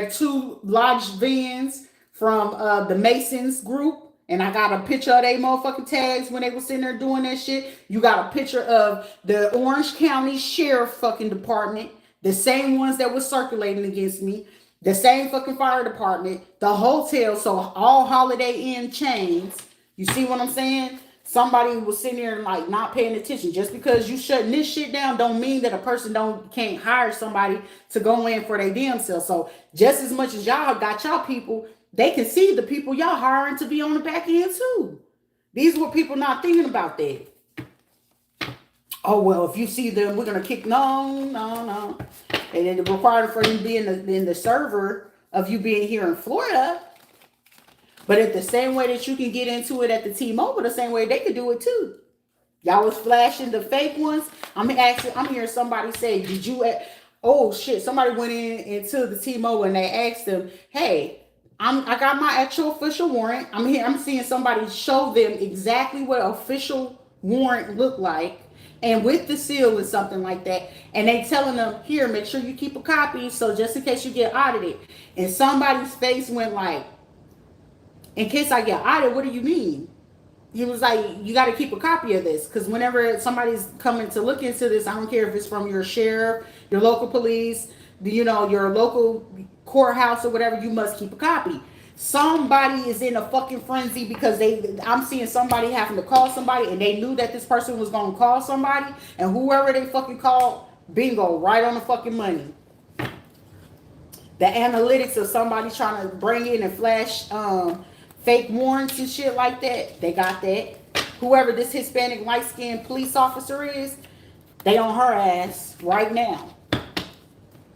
2 lodge vans from the Masons group. And I got a picture of they motherfucking tags when they was sitting there doing that shit. You got a picture of the Orange County Sheriff fucking Department, the same ones that was circulating against me, the same fucking fire department, the hotel, so all Holiday Inn chains. You see what I'm saying? Somebody was sitting there like not paying attention. Just because you shutting this shit down don't mean that a person can't hire somebody to go in for their damn self. So just as much as y'all got y'all people, they can see the people y'all hiring to be on the back end too. These were people not thinking about that. Oh, well, if you see them, we're going to kick. No. And it required for you to be in the server of you being here in Florida. But at the same way that you can get into it at the T-Mobile, the same way they could do it too. Y'all was flashing the fake ones. I'm hearing somebody say, did you, oh shit, somebody went into the T-Mobile and they asked them, hey, I got my actual official warrant. I'm seeing somebody show them exactly what an official warrant looked like, and with the seal and something like that. And they telling them, here, make sure you keep a copy, so just in case you get audited. And somebody's face went like, in case I get audited, what do you mean? He was like, you got to keep a copy of this, because whenever somebody's coming to look into this, I don't care if it's from your sheriff, your local police, your local courthouse or whatever, you must keep a copy. Somebody is in a fucking frenzy because I'm seeing somebody having to call somebody, and they knew that this person was going to call somebody, and whoever they fucking called, bingo, right on the fucking money. The analytics of somebody trying to bring in and flash fake warrants and shit like that, they got that. Whoever this Hispanic light-skinned police officer is, they on her ass right now.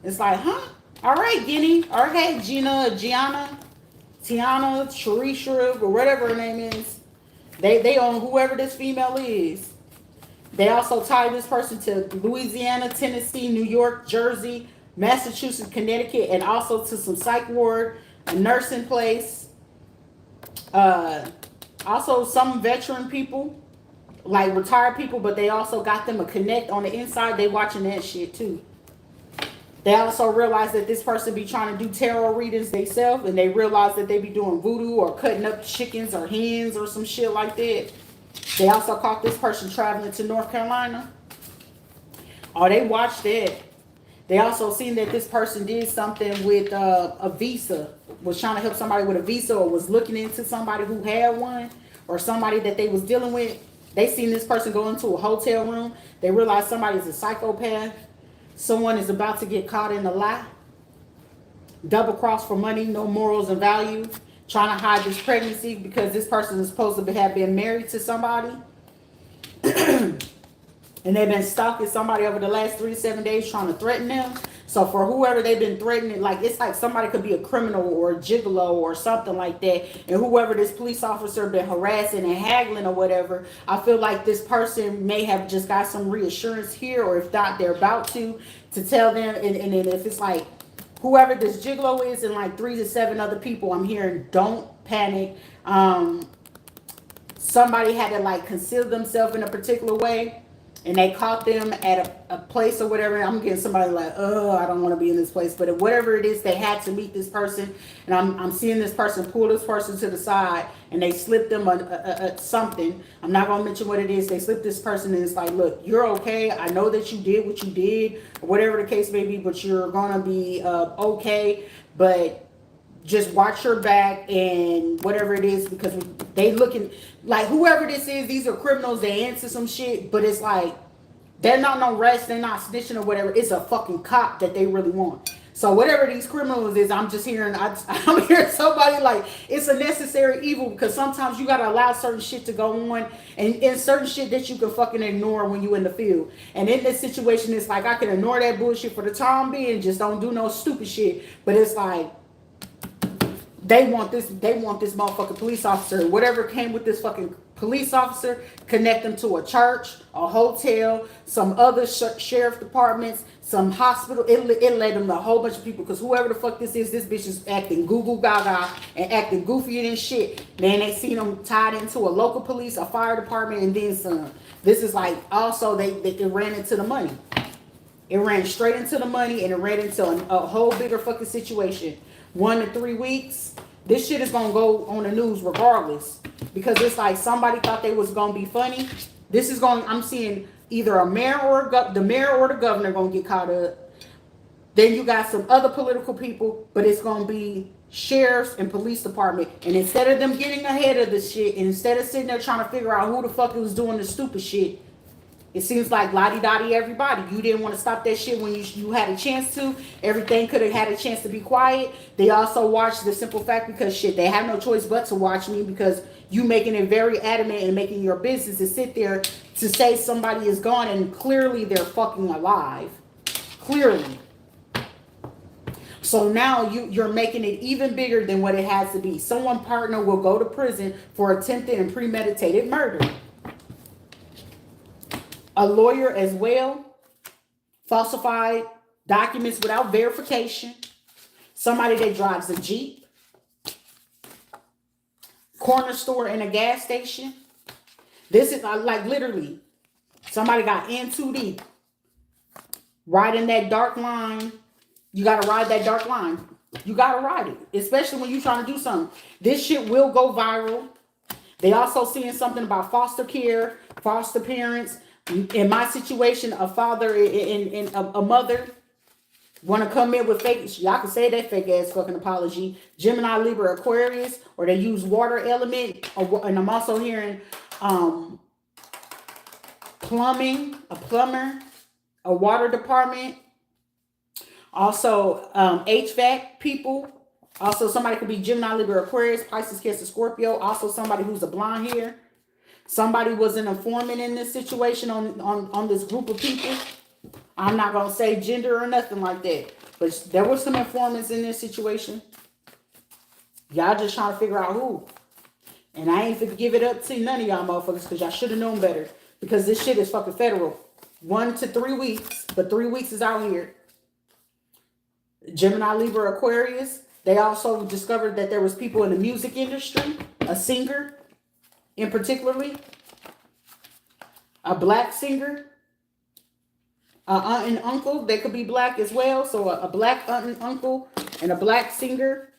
It's like, huh? All right, Guinea. Okay, Tiana, Sharisha, or whatever her name is. They on whoever this female is. They also tied this person to Louisiana, Tennessee, New York, Jersey, Massachusetts, Connecticut, and also to some psych ward, a nursing place. Also some veteran people, like retired people, but they also got them a connect on the inside. They watching that shit too. They also realize that this person be trying to do tarot readings themselves, and they realize that they be doing voodoo or cutting up chickens or hens or some shit like that. They also caught this person traveling to North Carolina. Oh, they watched that. They also seen that this person did something with a visa, was trying to help somebody with a visa, or was looking into somebody who had one, or somebody that they was dealing with. They seen this person go into a hotel room. They realized somebody's a psychopath. Someone is about to get caught in a lie. Double cross for money, no morals and values. Trying to hide this pregnancy because this person is supposed to have been married to somebody. And they've been stalking somebody over the last 3 to 7 days trying to threaten them. So for whoever they've been threatening, like it's like somebody could be a criminal or a gigolo or something like that. And whoever this police officer been harassing and haggling or whatever, I feel like this person may have just got some reassurance here, or if not, they're about to tell them. And then if it's like whoever this gigolo is and like 3 to 7 other people, I'm hearing don't panic. Somebody had to like conceal themselves in a particular way. And they caught them at a place or whatever. I'm getting somebody like, oh, I don't want to be in this place. But whatever it is, they had to meet this person. And I'm seeing this person pull this person to the side. And they slipped them something. I'm not going to mention what it is. They slipped this person and it's like, look, you're okay. I know that you did what you did. Or whatever the case may be. But you're going to be okay. But just watch your back and whatever it is, because they looking like whoever this is, these are criminals. They into some shit, but it's like they're not no rest, they're not snitching or whatever. It's a fucking cop that they really want. So whatever these criminals is, I'm just hearing, I'm hearing somebody like it's a necessary evil because sometimes you gotta allow certain shit to go on and certain shit that you can fucking ignore when you in the field. And in this situation, it's like I can ignore that bullshit for the time being, just don't do no stupid shit. But it's like they want this motherfucking police officer, whatever came with this fucking police officer, connect them to a church, a hotel, some other sheriff departments, some hospital. It led them to a whole bunch of people because whoever the fuck this bitch is acting goo gaga and acting goofier than shit. Then they seen them tied into a local police, a fire department, and then some. This is like also they ran into the money. It ran straight into the money and it ran into a whole bigger fucking situation. 1 to 3 weeks. This shit is gonna go on the news regardless. Because it's like somebody thought they was gonna be funny. This is going, I'm seeing either a mayor or the mayor or the governor gonna get caught up. Then you got some other political people, but it's gonna be sheriffs and police department. And instead of them getting ahead of the shit, and instead of sitting there trying to figure out who the fuck was doing the stupid shit, it seems like lottie-dottie everybody. You didn't want to stop that shit when you had a chance to. Everything could have had a chance to be quiet. They also watched the simple fact because shit, they have no choice but to watch me because you making it very adamant and making your business to sit there to say somebody is gone and clearly they're fucking alive. Clearly. So now you're making it even bigger than what it has to be. Someone partner will go to prison for attempted and premeditated murder. A lawyer as well, falsified documents without verification, somebody that drives a Jeep, corner store and a gas station. This is like literally, somebody got in too deep, riding that dark line. You got to ride that dark line. You got to ride it, especially when you're trying to do something. This shit will go viral. They also seeing something about foster care, foster parents. In my situation, a father and a mother want to come in with fake, y'all can say that fake ass fucking apology. Gemini, Libra, Aquarius, or they use water element. And I'm also hearing plumbing, a plumber, a water department. Also HVAC people. Also somebody could be Gemini, Libra, Aquarius, Pisces, Cancer, Scorpio. Also somebody who's a blonde hair. Somebody was an informant in this situation on this group of people. I'm not going to say gender or nothing like that. But there were some informants in this situation. Y'all just trying to figure out who. And I ain't finna give it up to none of y'all motherfuckers because y'all should have known better. Because this shit is fucking federal. 1 to 3 weeks. But 3 weeks is out here. Gemini, Libra, Aquarius. They also discovered that there was people in the music industry. A singer. In particularly, a black singer, aunt and uncle, they could be black as well. So a black aunt and uncle and a black singer.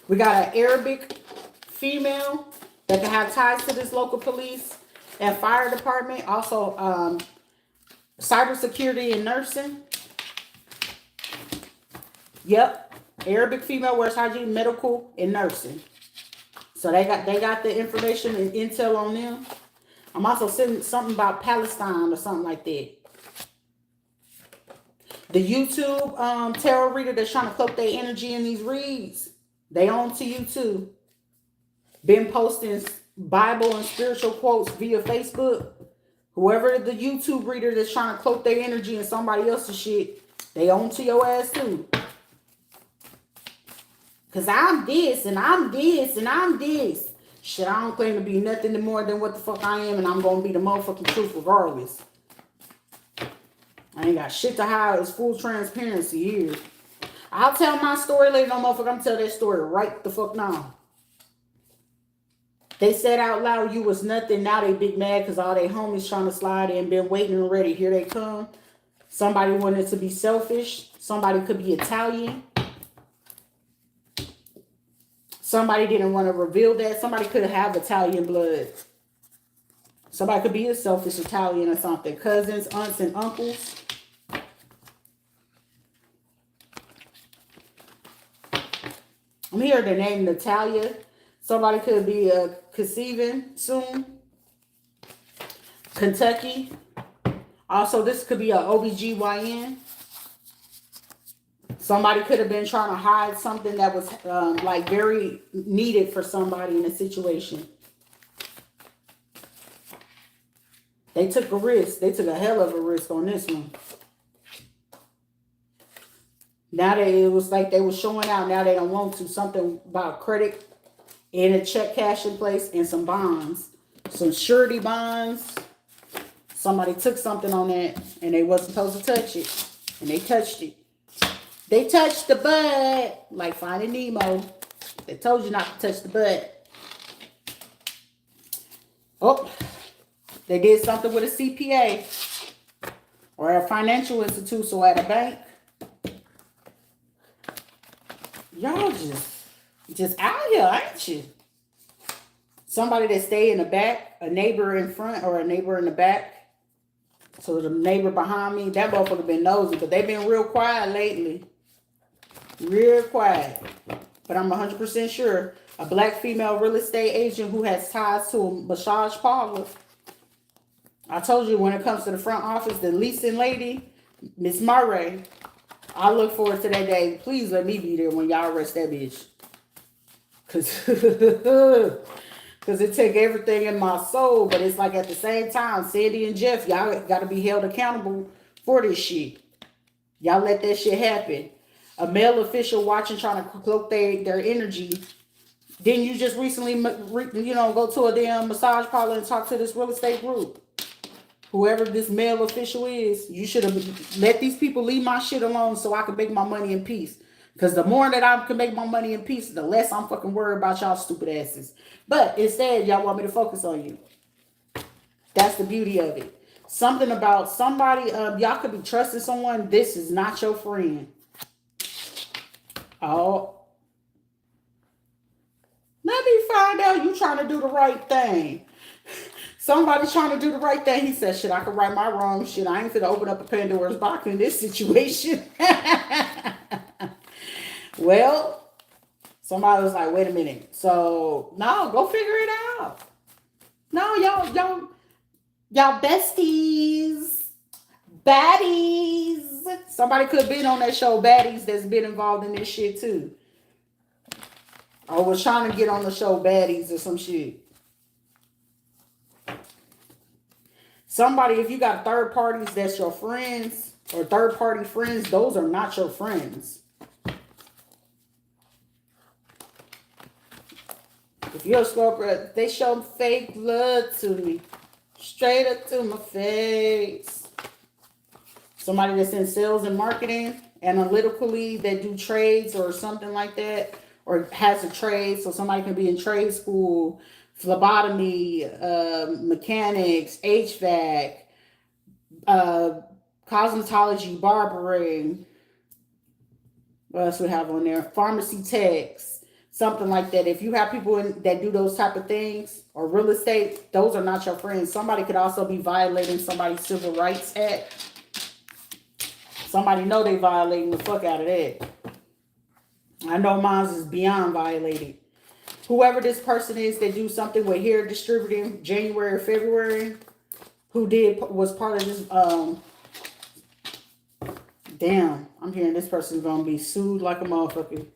We got an Arabic female that can have ties to this local police and fire department. Also, cybersecurity and nursing. Yep. Arabic female wears hygiene, medical, and nursing. So they got the information and intel on them. I'm also sending something about Palestine or something like that. The YouTube tarot reader that's trying to cloak their energy in these reads. They on to YouTube. Been posting Bible and spiritual quotes via Facebook. Whoever the YouTube reader that's trying to cloak their energy in somebody else's shit, they on to your ass too. Because I'm this, and I'm this, and I'm this. Shit, I don't claim to be nothing more than what the fuck I am, and I'm going to be the motherfucking truth regardless. I ain't got shit to hide. It's full transparency here. I'll tell my story later, no motherfucker. I'm telling that story right the fuck now. They said out loud you was nothing. Now they big mad because all they homies trying to slide in, been waiting and ready. Here they come. Somebody wanted to be selfish. Somebody could be Italian. Somebody didn't want to reveal that. Somebody could have Italian blood. Somebody could be a selfish Italian or something. Cousins, aunts, and uncles. I'm hearing the name Natalia. Somebody could be conceiving soon. Kentucky. Also, this could be a OBGYN. Somebody could have been trying to hide something that was like very needed for somebody in a situation. They took a risk. They took a hell of a risk on this one. Now it was like they were showing out. Now they don't want to. Something about credit and a check cash in place and some bonds. Some surety bonds. Somebody took something on that and they wasn't supposed to touch it. And they touched it. They touched the bud. Like Finding Nemo. They told you not to touch the bud. Oh. They did something with a CPA. Or a financial institute. So at a bank. Y'all just out here, ain't you? Somebody that stay in the back, a neighbor in front or a neighbor in the back. So the neighbor behind me, that motherfucker been nosy, but they been real quiet lately. Real quiet. But I'm 100% sure a black female real estate agent who has ties to a massage parlor. I told you when it comes to the front office, the leasing lady, Miss Murray, I look forward to that day. Please let me be there when y'all arrest that bitch. Because it take everything in my soul. But it's like at the same time, Sandy and Jeff, y'all got to be held accountable for this shit. Y'all let that shit happen. A male official watching, trying to cloak their energy. Didn't you just recently, go to a damn massage parlor and talk to this real estate group? Whoever this male official is, you should have let these people leave my shit alone so I can make my money in peace. Because the more that I can make my money in peace, the less I'm fucking worried about y'all stupid asses. But instead, y'all want me to focus on you. That's the beauty of it. Something about somebody, y'all could be trusting someone. This is not your friend. Oh. Let me find out you trying to do the right thing. Somebody's trying to do the right thing. He said, shit, I could right my wrong. Shit, I ain't finna open up a Pandora's box in this situation. Well, somebody was like, wait a minute. So, no, go figure it out. No, y'all besties. Baddies. Somebody could have been on that show, Baddies, that's been involved in this shit too. Or was trying to get on the show, Baddies or some shit. Somebody, if you got third parties that's your friends or third party friends, those are not your friends. If you're a Scorpio, they show fake blood to me. Straight up to my face. Somebody that's in sales and marketing, analytically, that do trades or something like that, or has a trade. So somebody can be in trade school, phlebotomy, mechanics, HVAC, cosmetology, barbering. What else we have on there? Pharmacy techs, something like that. If you have people that do those type of things or real estate, those are not your friends. Somebody could also be violating somebody's civil rights act. Somebody know they violating the fuck out of that. I know mine's is beyond violated. Whoever this person is that do something with hair distributing January or February, who was part of this, damn, I'm hearing this person's gonna be sued like a motherfucker.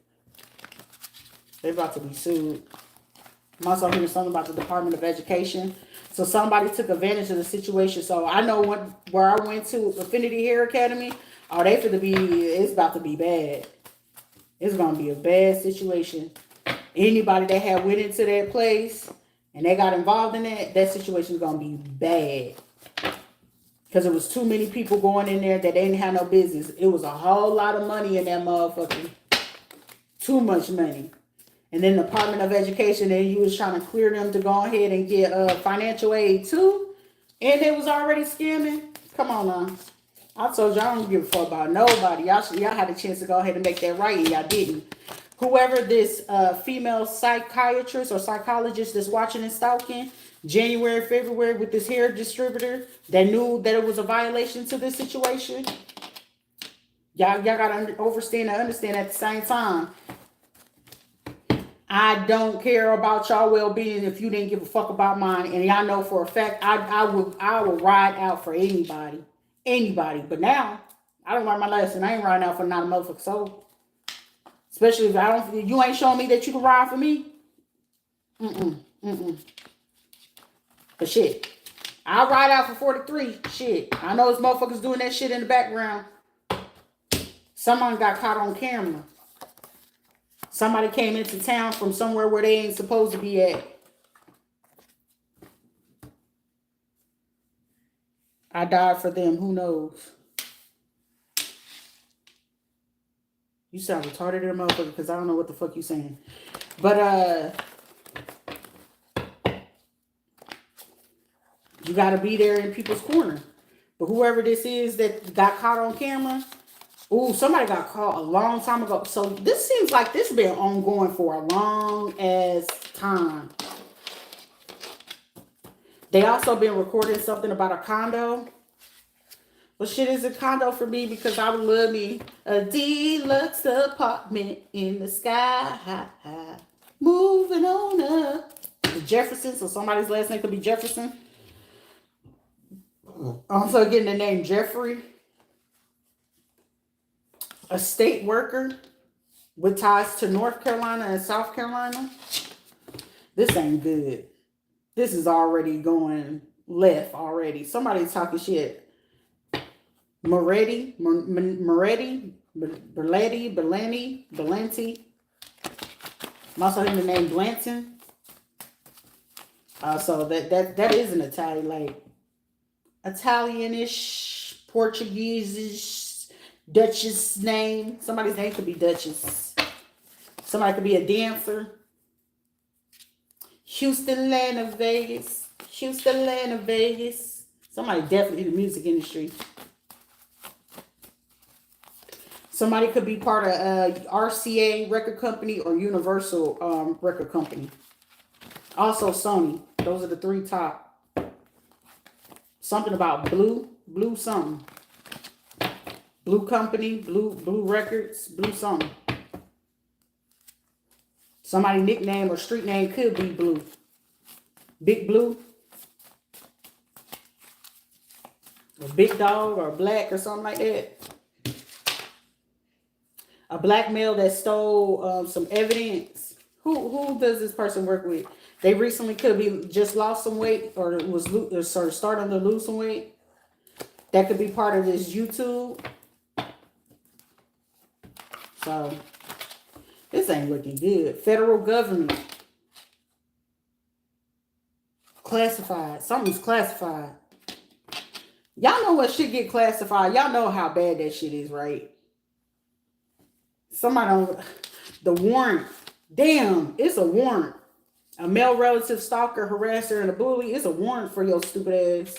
They about to be sued. I'm also hearing something about the Department of Education. So somebody took advantage of the situation. So I know where I went to, Affinity Hair Academy, oh, it's about to be bad. It's gonna be a bad situation. Anybody that had went into that place and they got involved in that situation is going to be bad. Because there was too many people going in there that they didn't have no business. It was a whole lot of money in that motherfucker. Too much money. And then the Department of Education, then you was trying to clear them to go ahead and get financial aid too. And they was already scamming. Come on now. I told y'all I don't give a fuck about nobody. Y'all had a chance to go ahead and make that right and y'all didn't. Whoever this female psychiatrist or psychologist that's watching and stalking, January, February with this hair distributor that knew that it was a violation to this situation. Y'all got to understand and understand at the same time. I don't care about y'all well-being if you didn't give a fuck about mine. And y'all know for a fact, I will ride out for anybody. anybody. But now, I don't learn my lesson. I ain't riding out for not a motherfucker soul. Especially if you ain't showing me that you can ride for me. But shit, I'll ride out for 43. Shit, I know it's motherfuckers doing that shit in the background. Someone got caught on camera. Somebody came into town from somewhere where they ain't supposed to be at. I died for them. Who knows? You sound retarded there, motherfucker, because I don't know what the fuck you saying. But, you got to be there in people's corner. But whoever this is that got caught on camera, ooh, somebody got caught a long time ago. So this seems like this has been ongoing for a long ass time. They also been recording something about a condo. Well, shit is a condo for me because I would love me a deluxe apartment in the sky. Moving on up. The Jefferson, so somebody's last name could be Jefferson. Also getting the name Jeffrey. A state worker with ties to North Carolina and South Carolina. This ain't good. This is already going left already. Somebody's talking shit. Moretti, Berletti. I'm also hearing the name Blanton. So that is an Italian, like Italianish, Portuguese-ish, Duchess name. Somebody's name could be Duchess. Somebody could be a dancer. Houston, land of Vegas. Houston, land of Vegas. Somebody definitely in the music industry. Somebody could be part of RCA record company or Universal record company. Also Sony. Those are the three top. Something about blue something. Blue company, blue records, blue something. Somebody nickname or street name could be Blue. Big Blue. A big dog or black or something like that. A black male that stole some evidence. Who does this person work with? They recently could be just lost some weight or starting to lose some weight. That could be part of this YouTube. So this ain't looking good. Federal government. Classified. Something's classified. Y'all know what shit get classified. Y'all know how bad that shit is, right? Somebody on the warrant. Damn, it's a warrant. A male relative stalker, harasser, and a bully. It's a warrant for your stupid ass.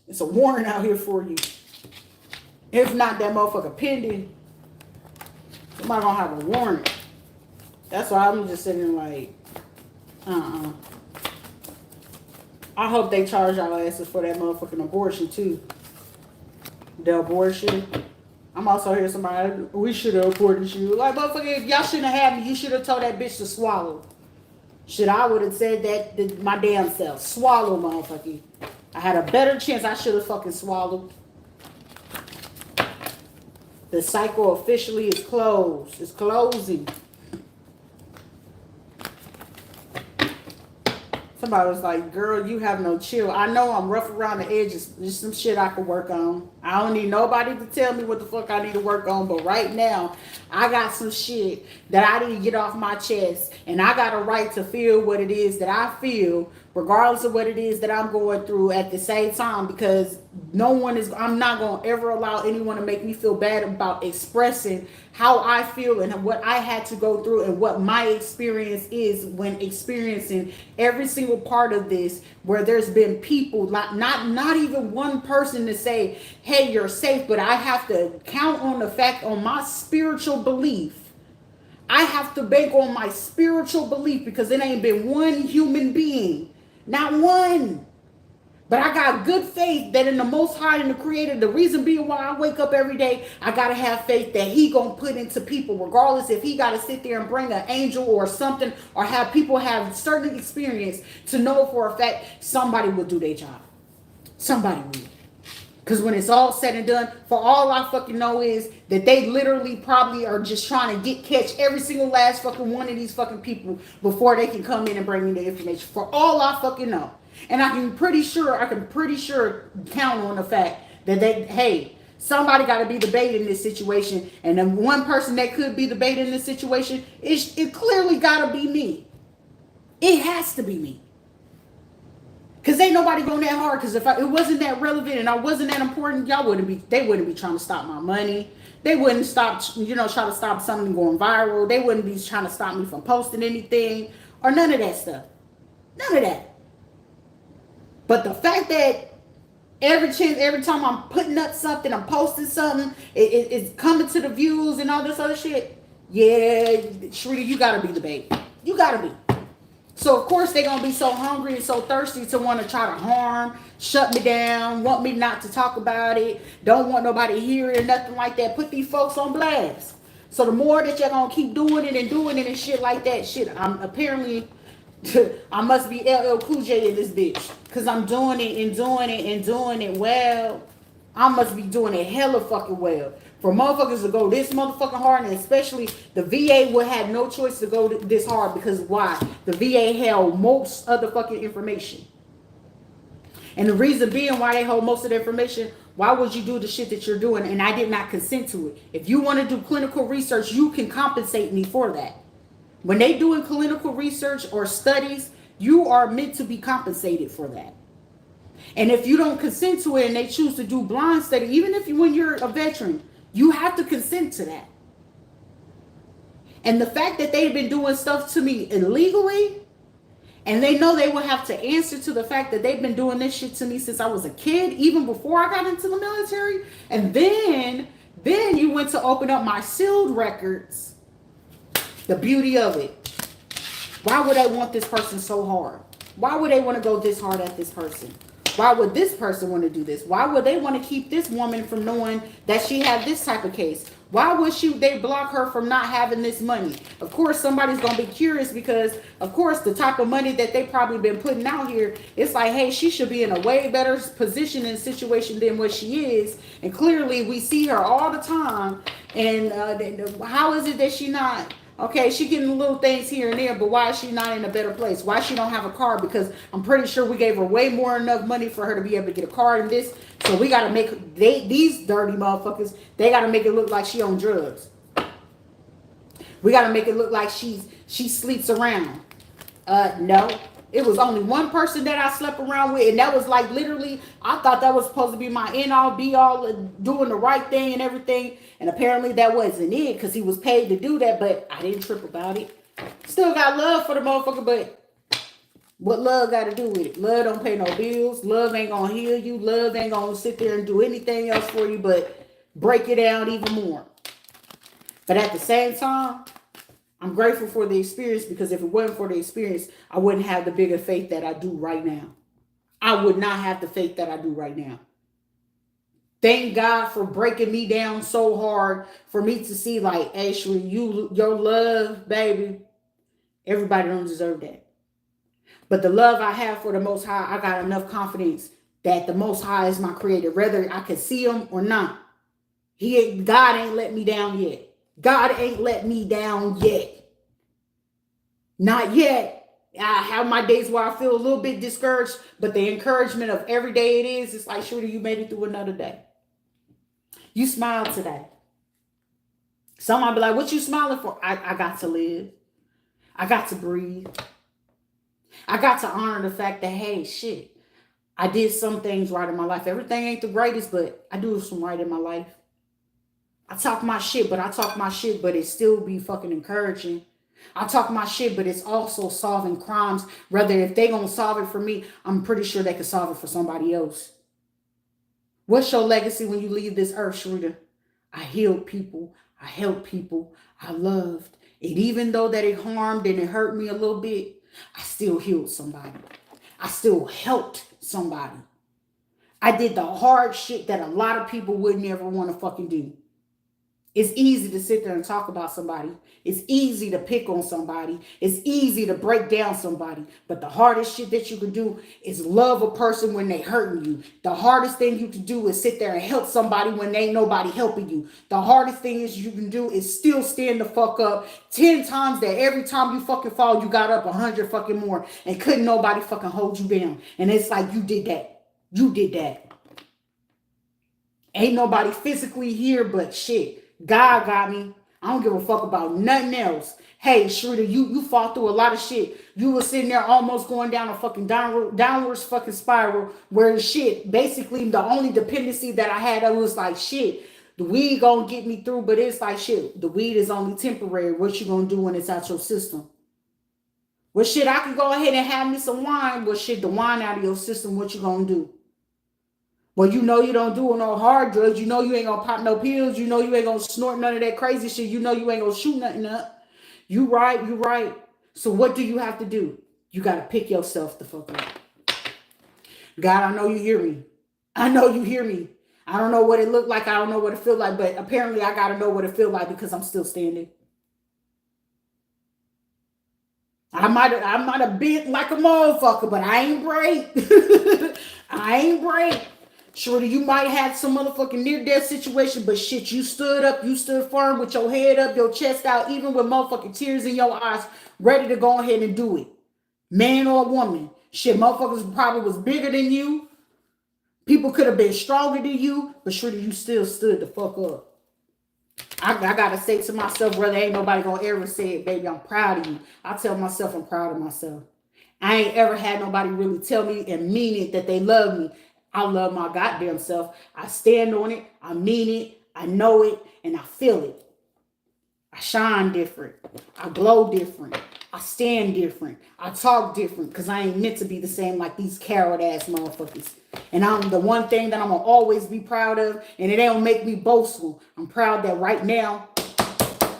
It's a warrant out here for you. If not that motherfucker pending, somebody gonna have a warrant. That's why I'm just sitting there like, I hope they charge y'all asses for that motherfucking abortion too. The abortion. I'm also hearing somebody, we should have aborted you. Like, motherfucker, if y'all shouldn't have had me, you should have told that bitch to swallow. Shit, I would have said that my damn self. Swallow, motherfucker. I had a better chance. I should have fucking swallowed. The cycle officially is closed. It's closing. Somebody was like, girl, you have no chill. I know I'm rough around the edges. There's some shit I can work on. I don't need nobody to tell me what the fuck I need to work on. But right now, I got some shit that I need to get off my chest. And I got a right to feel what it is that I feel, regardless of what it is that I'm going through at the same time. Because I'm not going to ever allow anyone to make me feel bad about expressing how I feel and what I had to go through and what my experience is when experiencing every single part of this, where there's been people, not even one person to say, hey, you're safe, but I have to count on the fact on my spiritual belief. I have to bank on my spiritual belief because it ain't been one human being, not one. But I got good faith that in the Most High and the Creator, the reason being why I wake up every day, I got to have faith that He going to put into people, regardless if He got to sit there and bring an angel or something, or have people have certain experience to know for a fact somebody will do their job. Somebody will. Because when it's all said and done, for all I fucking know is that they literally probably are just trying to catch every single last fucking one of these fucking people before they can come in and bring me the information. For all I fucking know. And I can pretty sure count on the fact that hey, somebody got to be the bait in this situation. And then one person that could be the bait in this situation, it clearly got to be me. It has to be me. Because ain't nobody going that hard. Because if it wasn't that relevant and I wasn't that important, they wouldn't be trying to stop my money. They wouldn't stop, try to stop something going viral. They wouldn't be trying to stop me from posting anything or none of that stuff. None of that. But the fact that every time I'm putting up something, I'm posting something, it's coming to the views and all this other shit. Yeah, Shrita, you gotta be the bait. You gotta be. So of course they're gonna be so hungry and so thirsty to want to try to harm, shut me down, want me not to talk about it, don't want nobody to hear it or nothing like that. Put these folks on blast. So the more that you're gonna keep doing it and shit like that, I'm apparently I must be LL Cool J in this bitch. Cause I'm doing it well. I must be doing it hella fucking well. For motherfuckers to go this motherfucking hard, and especially the VA would have no choice to go this hard because why? The VA held most of the fucking information. And the reason being why they hold most of the information, why would you do the shit that you're doing? And I did not consent to it. If you want to do clinical research, you can compensate me for that. When they doing clinical research or studies, you are meant to be compensated for that. And if you don't consent to it and they choose to do blind study, even when you're a veteran, you have to consent to that. And the fact that they've been doing stuff to me illegally, and they know they will have to answer to the fact that they've been doing this shit to me since I was a kid, even before I got into the military. And then you went to open up my sealed records. The beauty of it. Why would I want this person so hard? Why would they want to go this hard at this person? Why would this person want to do this? Why would they want to keep this woman from knowing that she had this type of case? Why would they block her from not having this money? Of course, somebody's going to be curious because, of course, the type of money that they probably been putting out here, it's like, hey, she should be in a way better position and situation than what she is. And clearly, we see her all the time. And how is it that she not? Okay, she getting little things here and there, but why is she not in a better place? Why she don't have a car? Because I'm pretty sure we gave her way more enough money for her to be able to get a car than this. So we got to make these dirty motherfuckers, they got to make it look like she on drugs. We got to make it look like she sleeps around. No. It was only one person that I slept around with, and that was like literally, I thought that was supposed to be my end all be all, doing the right thing and everything. And apparently that wasn't it because he was paid to do that, but I didn't trip about it. Still got love for the motherfucker, but what love got to do with it? Love don't pay no bills. Love ain't going to heal you. Love ain't going to sit there and do anything else for you but break it down even more. But at the same time, I'm grateful for the experience because if it wasn't for the experience, I wouldn't have the bigger faith that I do right now. I would not have the faith that I do right now. Thank God for breaking me down so hard for me to see like, Ashley, your love, baby, everybody don't deserve that. But the love I have for the Most High, I got enough confidence that the Most High is my creator, whether I can see him or not. God ain't let me down yet. God ain't let me down yet. Not yet. I have my days where I feel a little bit discouraged, but the encouragement of every day it's like, Shorty, you made it through another day. You smiled today. Somebody be like, what you smiling for? I got to live. I got to breathe. I got to honor the fact that, hey, shit, I did some things right in my life. Everything ain't the greatest, but I do some right in my life. I talk my shit, but it still be fucking encouraging. I talk my shit, but it's also solving crimes. Rather, if they gonna solve it for me, I'm pretty sure they can solve it for somebody else. What's your legacy when you leave this earth, Shrita? I healed people. I helped people. I loved. And even though that it harmed and it hurt me a little bit, I still healed somebody. I still helped somebody. I did the hard shit that a lot of people wouldn't ever want to fucking do. It's easy to sit there and talk about somebody. It's easy to pick on somebody. It's easy to break down somebody. But the hardest shit that you can do is love a person when they hurting you. The hardest thing you can do is sit there and help somebody when ain't nobody helping you. The hardest thing is you can do is still stand the fuck up 10 times that every time you fucking fall, you got up 100 fucking more and couldn't nobody fucking hold you down. And it's like you did that. You did that. Ain't nobody physically here, but shit. God got me. I don't give a fuck about nothing else. Hey, Shrita, you fought through a lot of shit. You were sitting there almost going down a fucking downwards fucking spiral where shit, basically the only dependency that I had was like shit. The weed gonna get me through, but it's like shit. The weed is only temporary. What you gonna do when it's out your system? Well, shit, I can go ahead and have me some wine. Well, shit, the wine out of your system, what you gonna do? Well, you know you don't do no hard drugs. You know you ain't gonna pop no pills. You know you ain't gonna snort none of that crazy shit. You know you ain't gonna shoot nothing up. You right, you right. So what do you have to do? You gotta pick yourself the fuck up. God, I know you hear me. I know you hear me. I don't know what it looked like. I don't know what it feel like, but apparently I gotta know what it feel like because I'm still standing. I might have been like a motherfucker, but I ain't break. I ain't break. Shorty, you might have some motherfucking near-death situation, but shit, you stood up, you stood firm with your head up, your chest out, even with motherfucking tears in your eyes, ready to go ahead and do it. Man or woman. Shit, motherfuckers probably was bigger than you. People could have been stronger than you, but Shorty, you still stood the fuck up. I gotta say to myself, brother, ain't nobody gonna ever say it, baby, I'm proud of you. I tell myself I'm proud of myself. I ain't ever had nobody really tell me and mean it that they love me. I love my goddamn self. I stand on it. I mean it. I know it. And I feel it. I shine different. I glow different. I stand different. I talk different because I ain't meant to be the same like these coward ass motherfuckers. And I'm the one thing that I'm going to always be proud of, and it don't make me boastful. I'm proud that right now,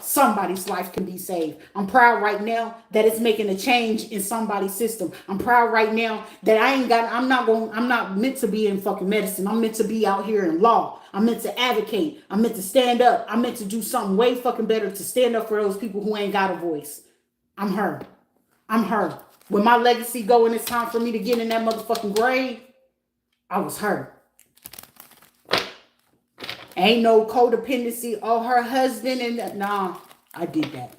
somebody's life can be saved. I'm proud right now that it's making a change in somebody's system. I'm proud right now that I'm not meant to be in fucking medicine. I'm meant to be out here in law. I'm meant to advocate. I'm meant to stand up. I'm meant to do something way fucking better to stand up for those people who ain't got a voice. I'm her. I'm her. When my legacy go and it's time for me to get in that motherfucking grave, I was her. Ain't no codependency. Oh, her husband and that. Nah, I did that.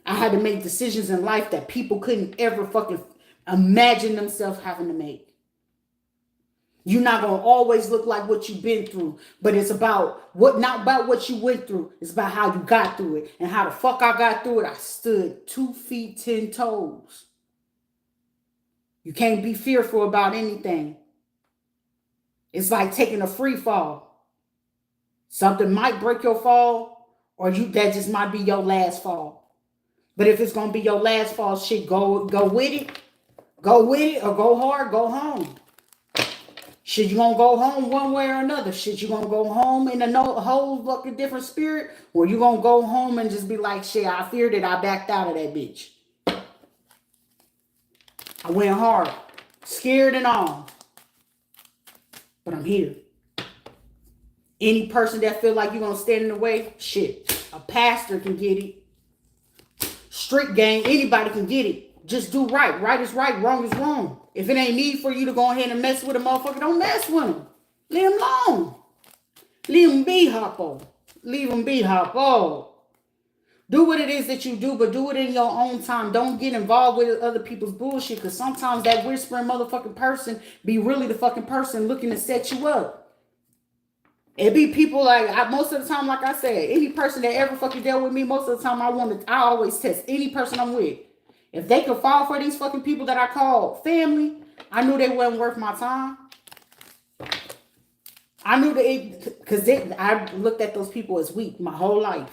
I had to make decisions in life that people couldn't ever fucking imagine themselves having to make. You're not going to always look like what you've been through, but it's about not about what you went through. It's about how you got through it. And how the fuck I got through it, I stood 2 feet, 10 toes. You can't be fearful about anything. It's like taking a free fall. Something might break your fall, or that just might be your last fall. But if it's gonna be your last fall, shit, go with it. Go with it, or go hard, go home. Shit, you gonna go home one way or another. Shit, you gonna go home in a whole fucking different spirit, or you gonna go home and just be like, shit, I feared it, I backed out of that bitch. I went hard, scared and all, but I'm here. Any person that feel like you're going to stand in the way, shit, a pastor can get it. Street gang, anybody can get it. Just do right. Right is right, wrong is wrong. If it ain't need for you to go ahead and mess with a motherfucker, don't mess with him. Leave him alone. Leave him be, hoppo. Leave him be, hoppo. Do what it is that you do, but do it in your own time. Don't get involved with other people's bullshit, because sometimes that whispering motherfucking person be really the fucking person looking to set you up. It be people like, most of the time, like I said, any person that ever fucking dealt with me, most of the time I always test any person I'm with. If they could fall for these fucking people that I call family, I knew they wasn't worth my time. I knew because I looked at those people as weak my whole life.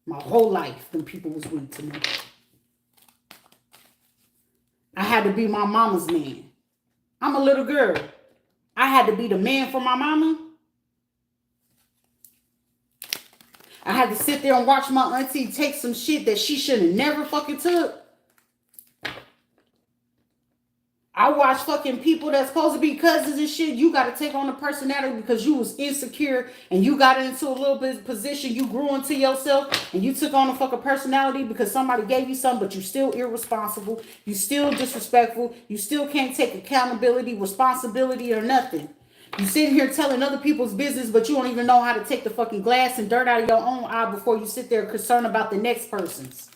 My whole life, them people was weak to me. I had to be my mama's man. I'm a little girl. I had to be the man for my mama. I had to sit there and watch my auntie take some shit that she should have never fucking took. I watch fucking people that's supposed to be cousins and shit. You got to take on a personality because you was insecure and you got into a little bit of position. You grew into yourself and you took on a fucking personality because somebody gave you something, but you still irresponsible. You still disrespectful. You still can't take accountability, responsibility, or nothing. You sitting here telling other people's business, but you don't even know how to take the fucking glass and dirt out of your own eye before you sit there concerned about the next person's.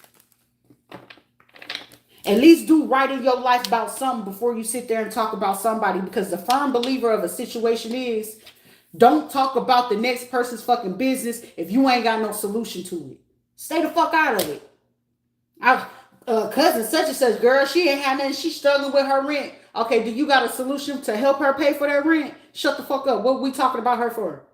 At least do right in your life about something before you sit there and talk about somebody, because the firm believer of a situation is, don't talk about the next person's fucking business if you ain't got no solution to it. Stay the fuck out of it. Cousin such and such, girl, she ain't had nothing. She's struggling with her rent. Okay, do you got a solution to help her pay for that rent? Shut the fuck up. What are we talking about her for?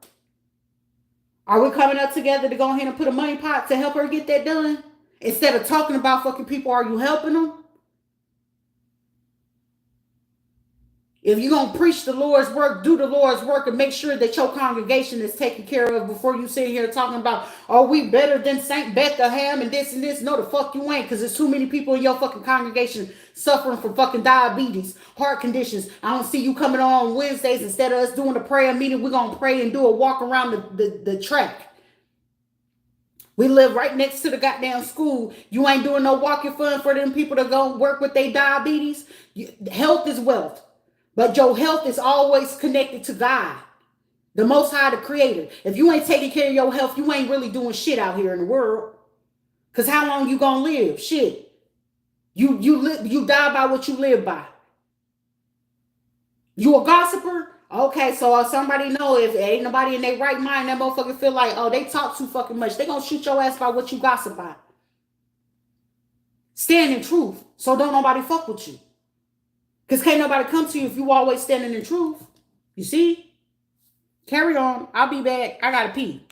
Are we coming up together to go ahead and put a money pot to help her get that done? Instead of talking about fucking people, are you helping them? If you're going to preach the Lord's work, do the Lord's work and make sure that your congregation is taken care of before you sit here talking about, are we better than St. Bethlehem and this and this? No, the fuck you ain't, because there's too many people in your fucking congregation suffering from fucking diabetes, heart conditions. I don't see you coming on Wednesdays. Instead of us doing a prayer meeting, we're going to pray and do a walk around the track. We live right next to the goddamn school. You ain't doing no walking fun for them people to go work with their diabetes. Health is wealth. But your health is always connected to God, the Most High, the Creator. If you ain't taking care of your health, you ain't really doing shit out here in the world. Because how long you gonna live? Shit. You die by what you live by. You a gossiper? Okay, so somebody know if ain't nobody in their right mind, that motherfucker feel like, oh, they talk too fucking much. They gonna shoot your ass by what you gossip by. Stand in truth, so don't nobody fuck with you. Because can't nobody come to you if you always standing in truth. You see? Carry on. I'll be back. I gotta pee.